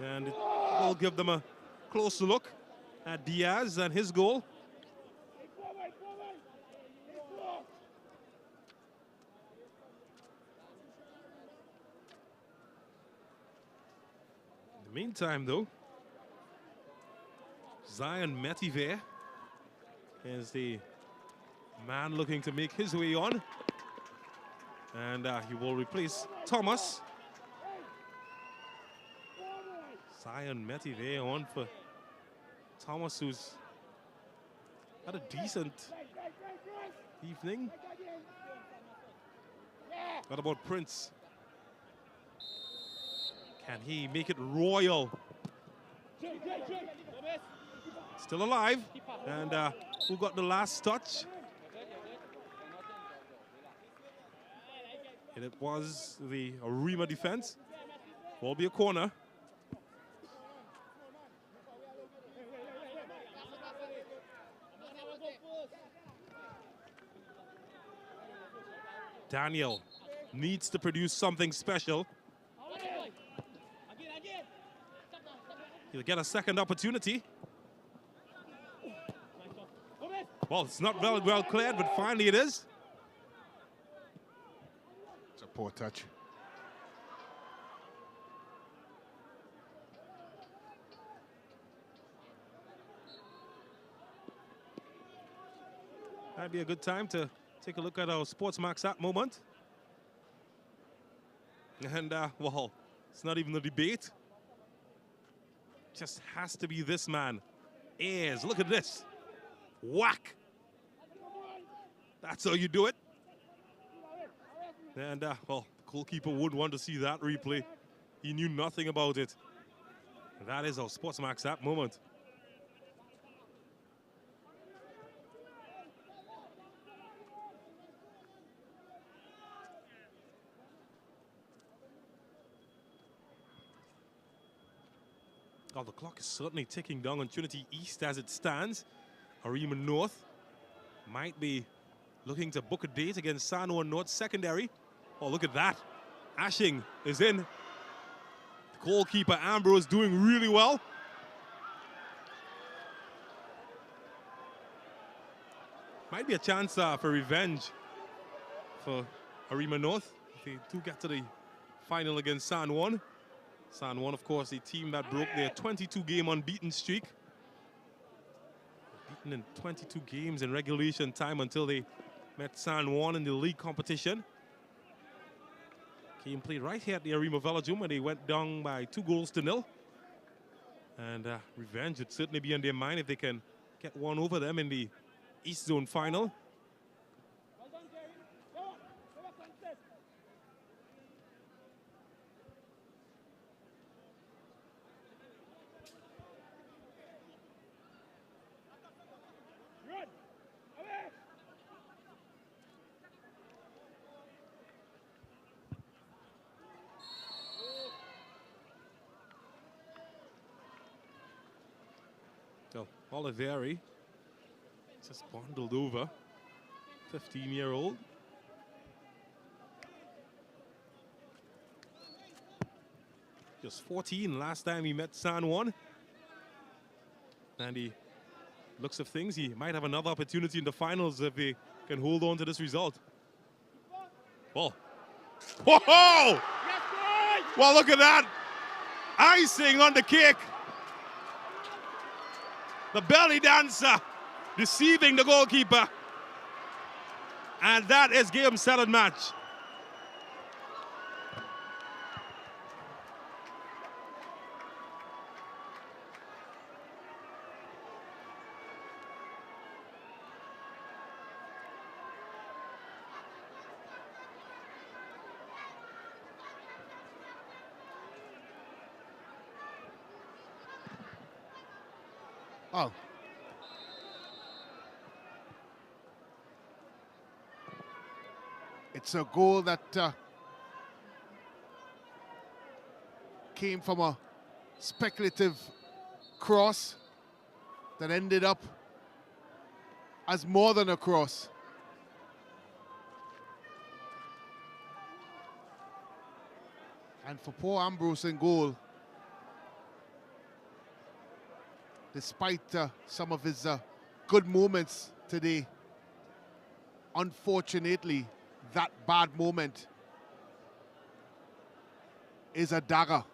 And it will give them a closer look at Diaz and his goal. In the meantime, though, Zion Metiver is the man looking to make his way on. And he will replace Thomas. Zion Metiver on for Thomas, who's had a decent evening. What about Prince? Can he make it royal? Still alive. And who got the last touch? And it was the Arima defense. Will be a corner. Daniel needs to produce something special. He'll get a second opportunity. Well, it's not well cleared, but finally it is. It's a poor touch. That'd be a good time to take a look at our SportsMax app moment. And, well, it's not even a debate. Just has to be this man. Ayers, look at this. Whack. That's how you do it. And, well, the goalkeeper wouldn't want to see that replay. He knew nothing about it. And that is our SportsMax app moment. Oh, the clock is certainly ticking down on Trinity East as it stands. Arima North might be looking to book a date against San Juan North Secondary. Oh, look at that. Ashing is in. The goalkeeper, Ambrose, doing really well. Might be a chance for revenge for Arima North if they do get to the final against San Juan. San Juan, of course, a team that broke their 22-game unbeaten streak. Beaten in 22 games in regulation time until they met San Juan in the league competition. Game played right here at the Arima Velodrome where they went down by 2-0. And revenge would certainly be on their mind if they can get one over them in the East Zone final. So Oliveri just bundled over, 15-year-old. Just 14 last time he met San Juan. And he looks of things, he might have another opportunity in the finals if he can hold on to this result. Well, whoa! Well, look at that. Icing on the cake. The belly dancer deceiving the goalkeeper. And that is game, set, and match. Oh. It's a goal that came from a speculative cross that ended up as more than a cross. And for poor Ambrose in goal, despite some of his good moments today, unfortunately, that bad moment is a dagger.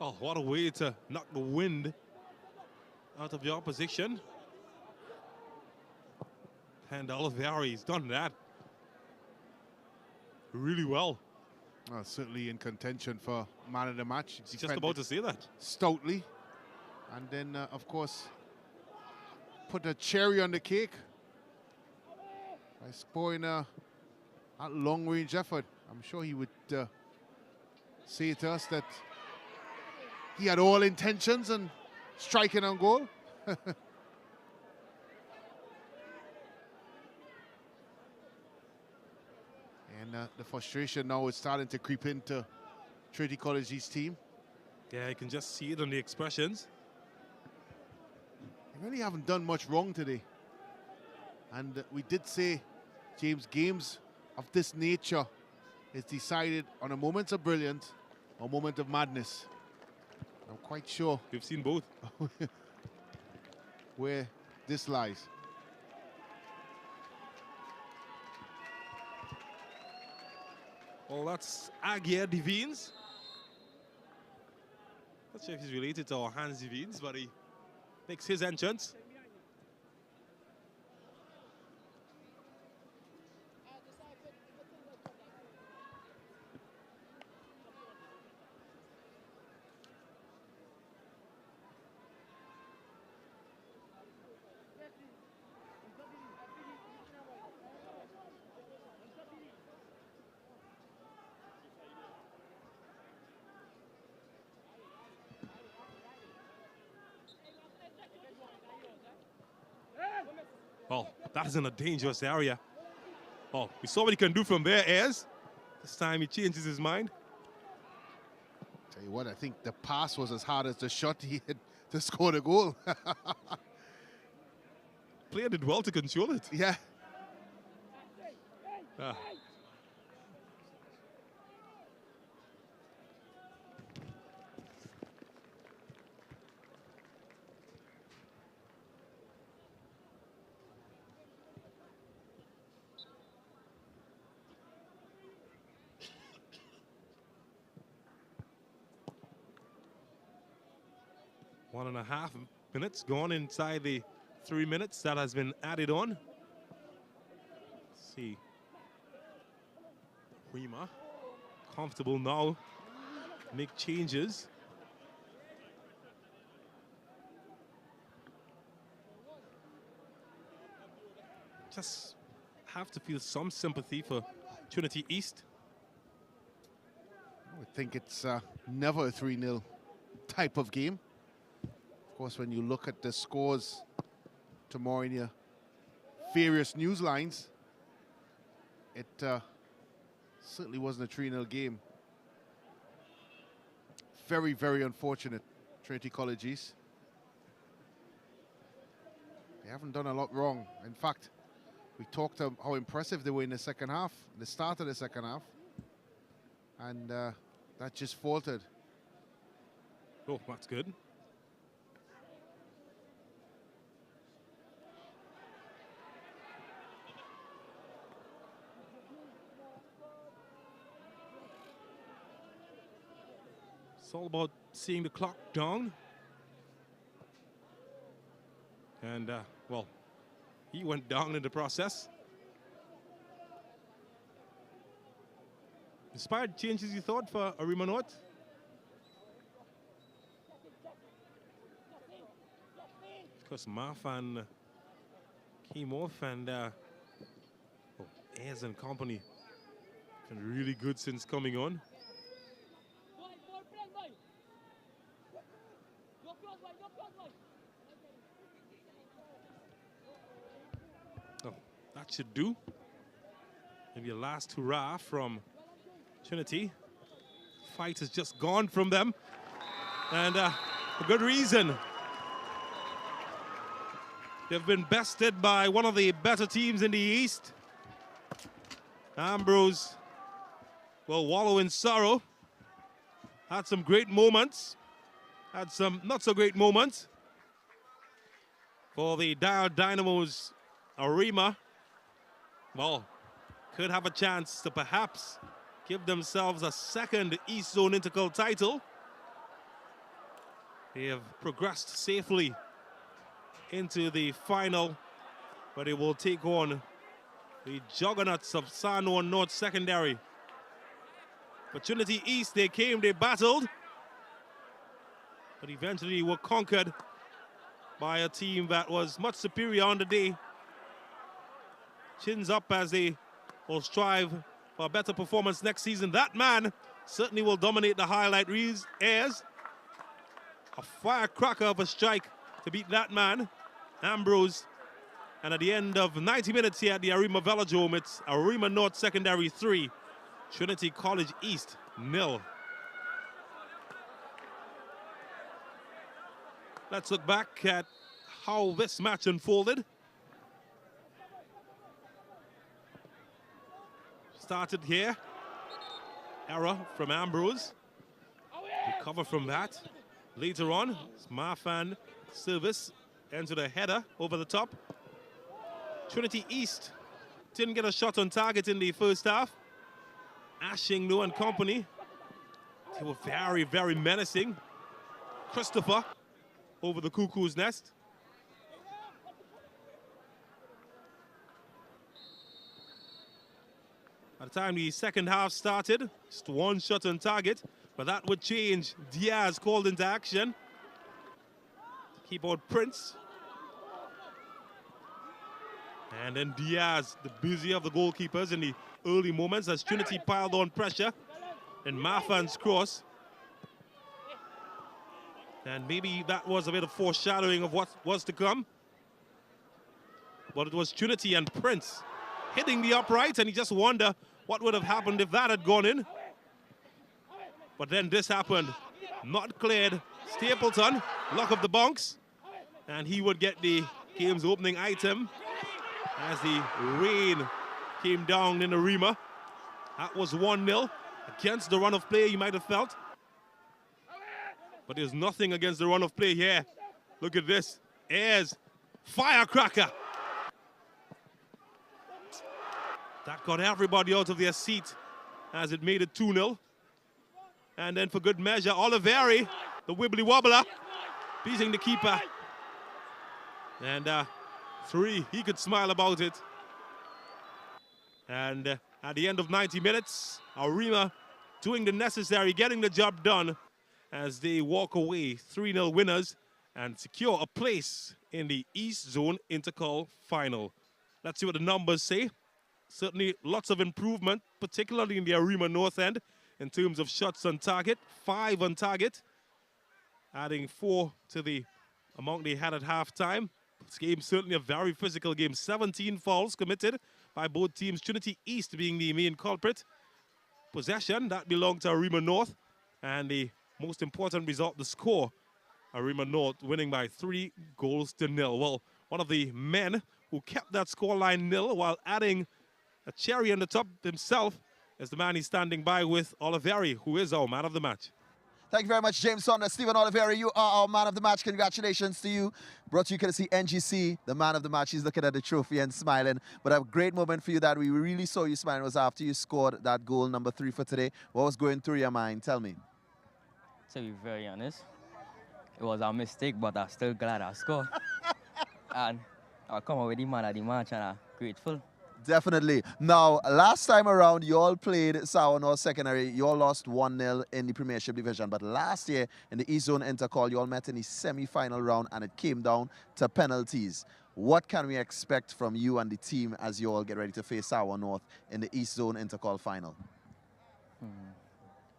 Oh, what a way to knock the wind out of your opposition. And Oliveira, he's done that really well. Certainly in contention for man of the match. Just about to say that. Stoutly. And then, of course, put a cherry on the cake by scoring that long-range effort. I'm sure he would say to us that he had all intentions and striking on goal. And the frustration now is starting to creep into Trinity College East team. Yeah, you can just see it on the expressions. They really haven't done much wrong today. And we did say, James, games of this nature is decided on a moment of brilliance or a moment of madness. I'm quite sure we've seen both. Where this lies. Well, that's Aguirre Devines. Not sure if he's related to our Hans Devines, but he makes his entrance. Well, that is in a dangerous area. Oh, we saw what he can do from there, Ayers. This time he changes his mind. Tell you what, I think the pass was as hard as the shot he had to score the goal. Player did well to control it. Yeah. Ah. One and a half minutes gone inside the 3 minutes that has been added on. Let's see. Arima, comfortable now. Make changes. Just have to feel some sympathy for Trinity East. I would think it's never a 3-0 type of game. Of course, when you look at the scores tomorrow in your various news lines, it certainly wasn't a 3-0 game. Very, very unfortunate, Trinity College East. They haven't done a lot wrong. In fact, we talked about how impressive they were in the second half, the start of the second half. And that just faltered. Oh, that's good. It's all about seeing the clock down. And, well, he went down in the process. Inspired changes you thought for Arima North? Because Marfan came off and Ayers and company been really good since coming on. Oh, that should do. Maybe a last hurrah from Trinity. Fight has just gone from them, and for good reason. They've been bested by one of the better teams in the East. Ambrose will wallow in sorrow. Had some great moments, had some not so great moments. For the Dial Dynamos, Arima, well, could have a chance to perhaps give themselves a second East Zone Intercol title. They have progressed safely into the final, where they will take on the juggernauts of Sanoa North Secondary. For Trinity East, they came, they battled, but eventually were conquered by a team that was much superior on the day. Chins up as they will strive for a better performance next season. That man certainly will dominate the highlight reels. Ayers, a firecracker of a strike to beat that man, Ambrose. And at the end of 90 minutes here at the Arima Velodrome, it's Arima North Secondary 3, Trinity College East 0. Let's look back at how this match unfolded. Started here. Error from Ambrose. Recover from that. Later on, it's Marfan service into the header over the top. Trinity East didn't get a shot on target in the first half. Ashingno and company, they were very, very menacing. Christopher over the Cuckoo's Nest. By the time the second half started, just one shot on target, but that would change. Diaz called into action. Keyboard Prince. And then Diaz, the busy of the goalkeepers in the early moments as Trinity piled on pressure. And Marfan's cross. And maybe that was a bit of foreshadowing of what was to come. But it was Trinity and Prince hitting the upright, and you just wonder what would have happened if that had gone in. But then this happened. Not cleared. Stapleton, lock of the bunks. And he would get the game's opening item as the rain came down in Arima. That was 1-0 against the run of play you might have felt. But there's nothing against the run of play here. Look at this. Ayers, firecracker. That got everybody out of their seat as it made it 2-0. And then for good measure, Oliveri, the wibbly wobbler, beating the keeper. And 3, he could smile about it. And at the end of 90 minutes, Arima doing the necessary, getting the job done as they walk away 3-0 winners and secure a place in the East Zone Intercol final. Let's see what the numbers say. Certainly lots of improvement, particularly in the Arima North end in terms of shots on target, 5 on target, adding 4 to the amount they had at halftime. This game certainly a very physical game. 17 fouls committed by both teams, Trinity East being the main culprit. Possession, that belonged to Arima North. And the most important result, the score, Arima North winning by 3-0. Well, one of the men who kept that scoreline nil while adding a cherry on the top himself is the man he's standing by with, Oliveri, who is our man of the match. Thank you very much, James Saunders. Stephen Oliveri, you are our man of the match. Congratulations to you. Brought to you courtesy NGC, the man of the match. He's looking at the trophy and smiling. But a great moment for you that we really saw you smiling was after you scored that goal, number 3 for today. What was going through your mind? Tell me. To be very honest, it was a mistake, but I'm still glad I scored. And I come out with the man of the match and I'm grateful. Definitely. Now, last time around, you all played Sour North Secondary. You all lost 1-0 in the Premiership division. But last year, in the East Zone Intercol, you all met in the semi-final round, and it came down to penalties. What can we expect from you and the team as you all get ready to face Sour North in the East Zone Intercol final?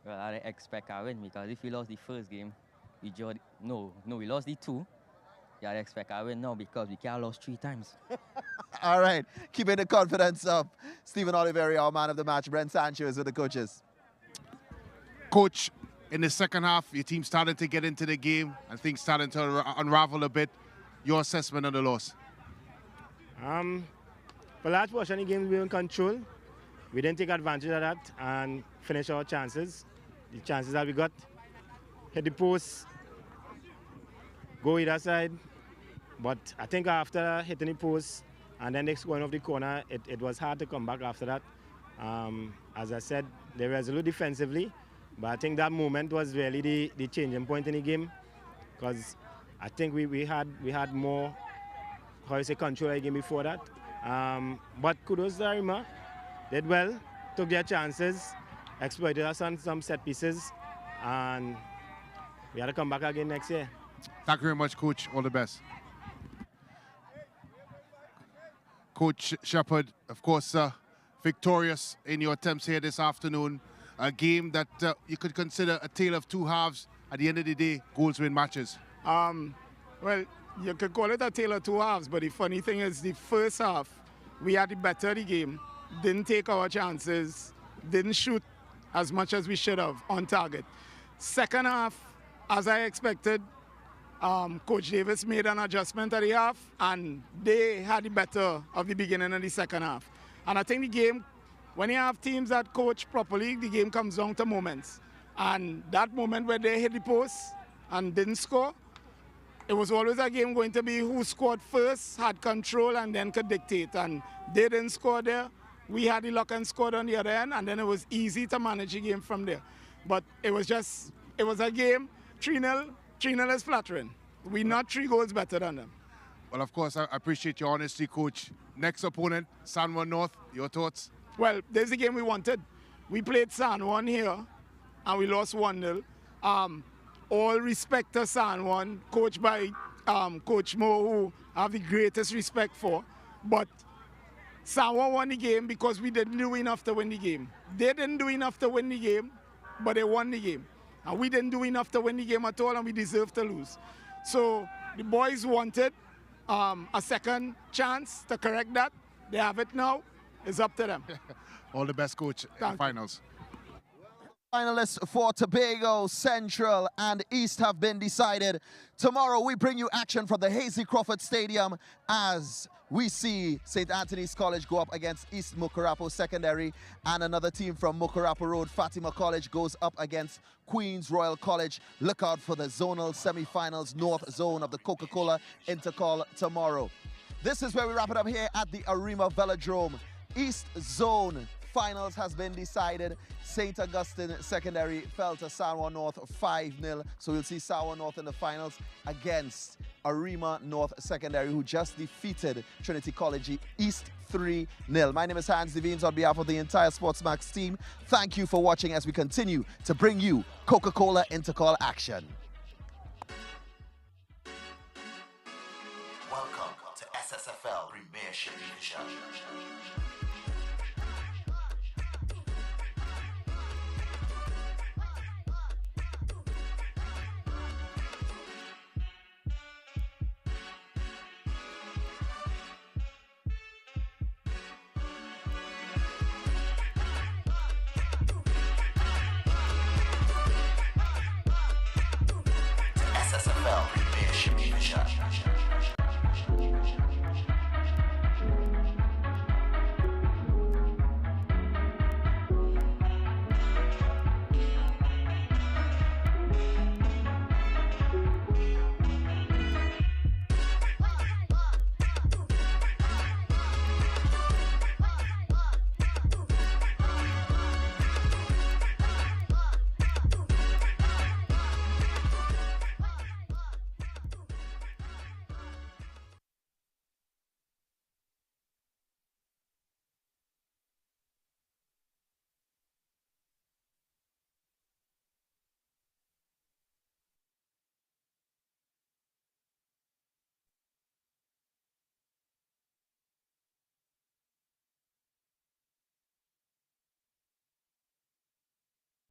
Well, I expect I win because if we lost the first game, we lost the two. Yeah, I expect I win now because we can't lose 3 times. All right, keeping the confidence up. Stephen Oliveri, our man of the match. Brent Sanchez with the coaches. Coach, in the second half, your team started to get into the game and things started to unravel a bit. Your assessment of the loss? For large portion of the game, we were in control. We didn't take advantage of that and finish our chances. The chances that we got, hit the post, go either side. But I think after hitting the post and then going off the corner, it was hard to come back after that. As I said, they were resolute defensively, but I think that moment was really the changing point in the game, because I think we had more, control of the game before that. But kudos to Arima, did well, took their chances, exploited us on some set pieces, and we had to come back again next year. Thank you very much, Coach. All the best. Coach Shepard, of course, victorious in your attempts here this afternoon. A game that you could consider a tale of 2 halves. At the end of the day, goals win matches. Well, you could call it a tale of 2 halves, but the funny thing is the first half, we had the better of the game, didn't take our chances, didn't shoot as much as we should have on target. Second half, as I expected, Coach Davis made an adjustment at the half, and they had the better of the beginning of the second half. And I think the game, when you have teams that coach properly, the game comes down to moments. And that moment where they hit the post and didn't score, it was always a game going to be who scored first, had control, and then could dictate. And they didn't score there. We had the luck and scored on the other end, and then it was easy to manage the game from there. But it was a game, 3-0. 3-0 is flattering. We're not 3 goals better than them. Well, of course, I appreciate your honesty, Coach. Next opponent, San Juan North, your thoughts? Well, there's the game we wanted. We played San Juan here, and we lost 1-0. All respect to San Juan, coached by Coach Mo, who I have the greatest respect for. But San Juan won the game because we didn't do enough to win the game. They didn't do enough to win the game, but they won the game. And we didn't do enough to win the game at all, and we deserved to lose. So the boys wanted a second chance to correct that. They have it now. It's up to them. All the best, Coach, in the finals. Finalists for Tobago, Central, and East have been decided. Tomorrow we bring you action from the Hazy Crawford Stadium as we see St. Anthony's College go up against East Mukarapo Secondary, and another team from Mukarapo Road, Fatima College, goes up against Queens Royal College. Look out for the zonal semifinals, North Zone of the Coca-Cola Intercol tomorrow. This is where we wrap it up here at the Arima Velodrome. East Zone finals has been decided. St. Augustine Secondary fell to San Juan North 5-0. So we'll see San Juan North in the finals against Arima North Secondary, who just defeated Trinity College East 3-0. My name is Hans Devines on behalf of the entire SportsMax team. Thank you for watching as we continue to bring you Coca-Cola Intercol action. Welcome to SSFL Premiership Division. SSFL Premiership Division.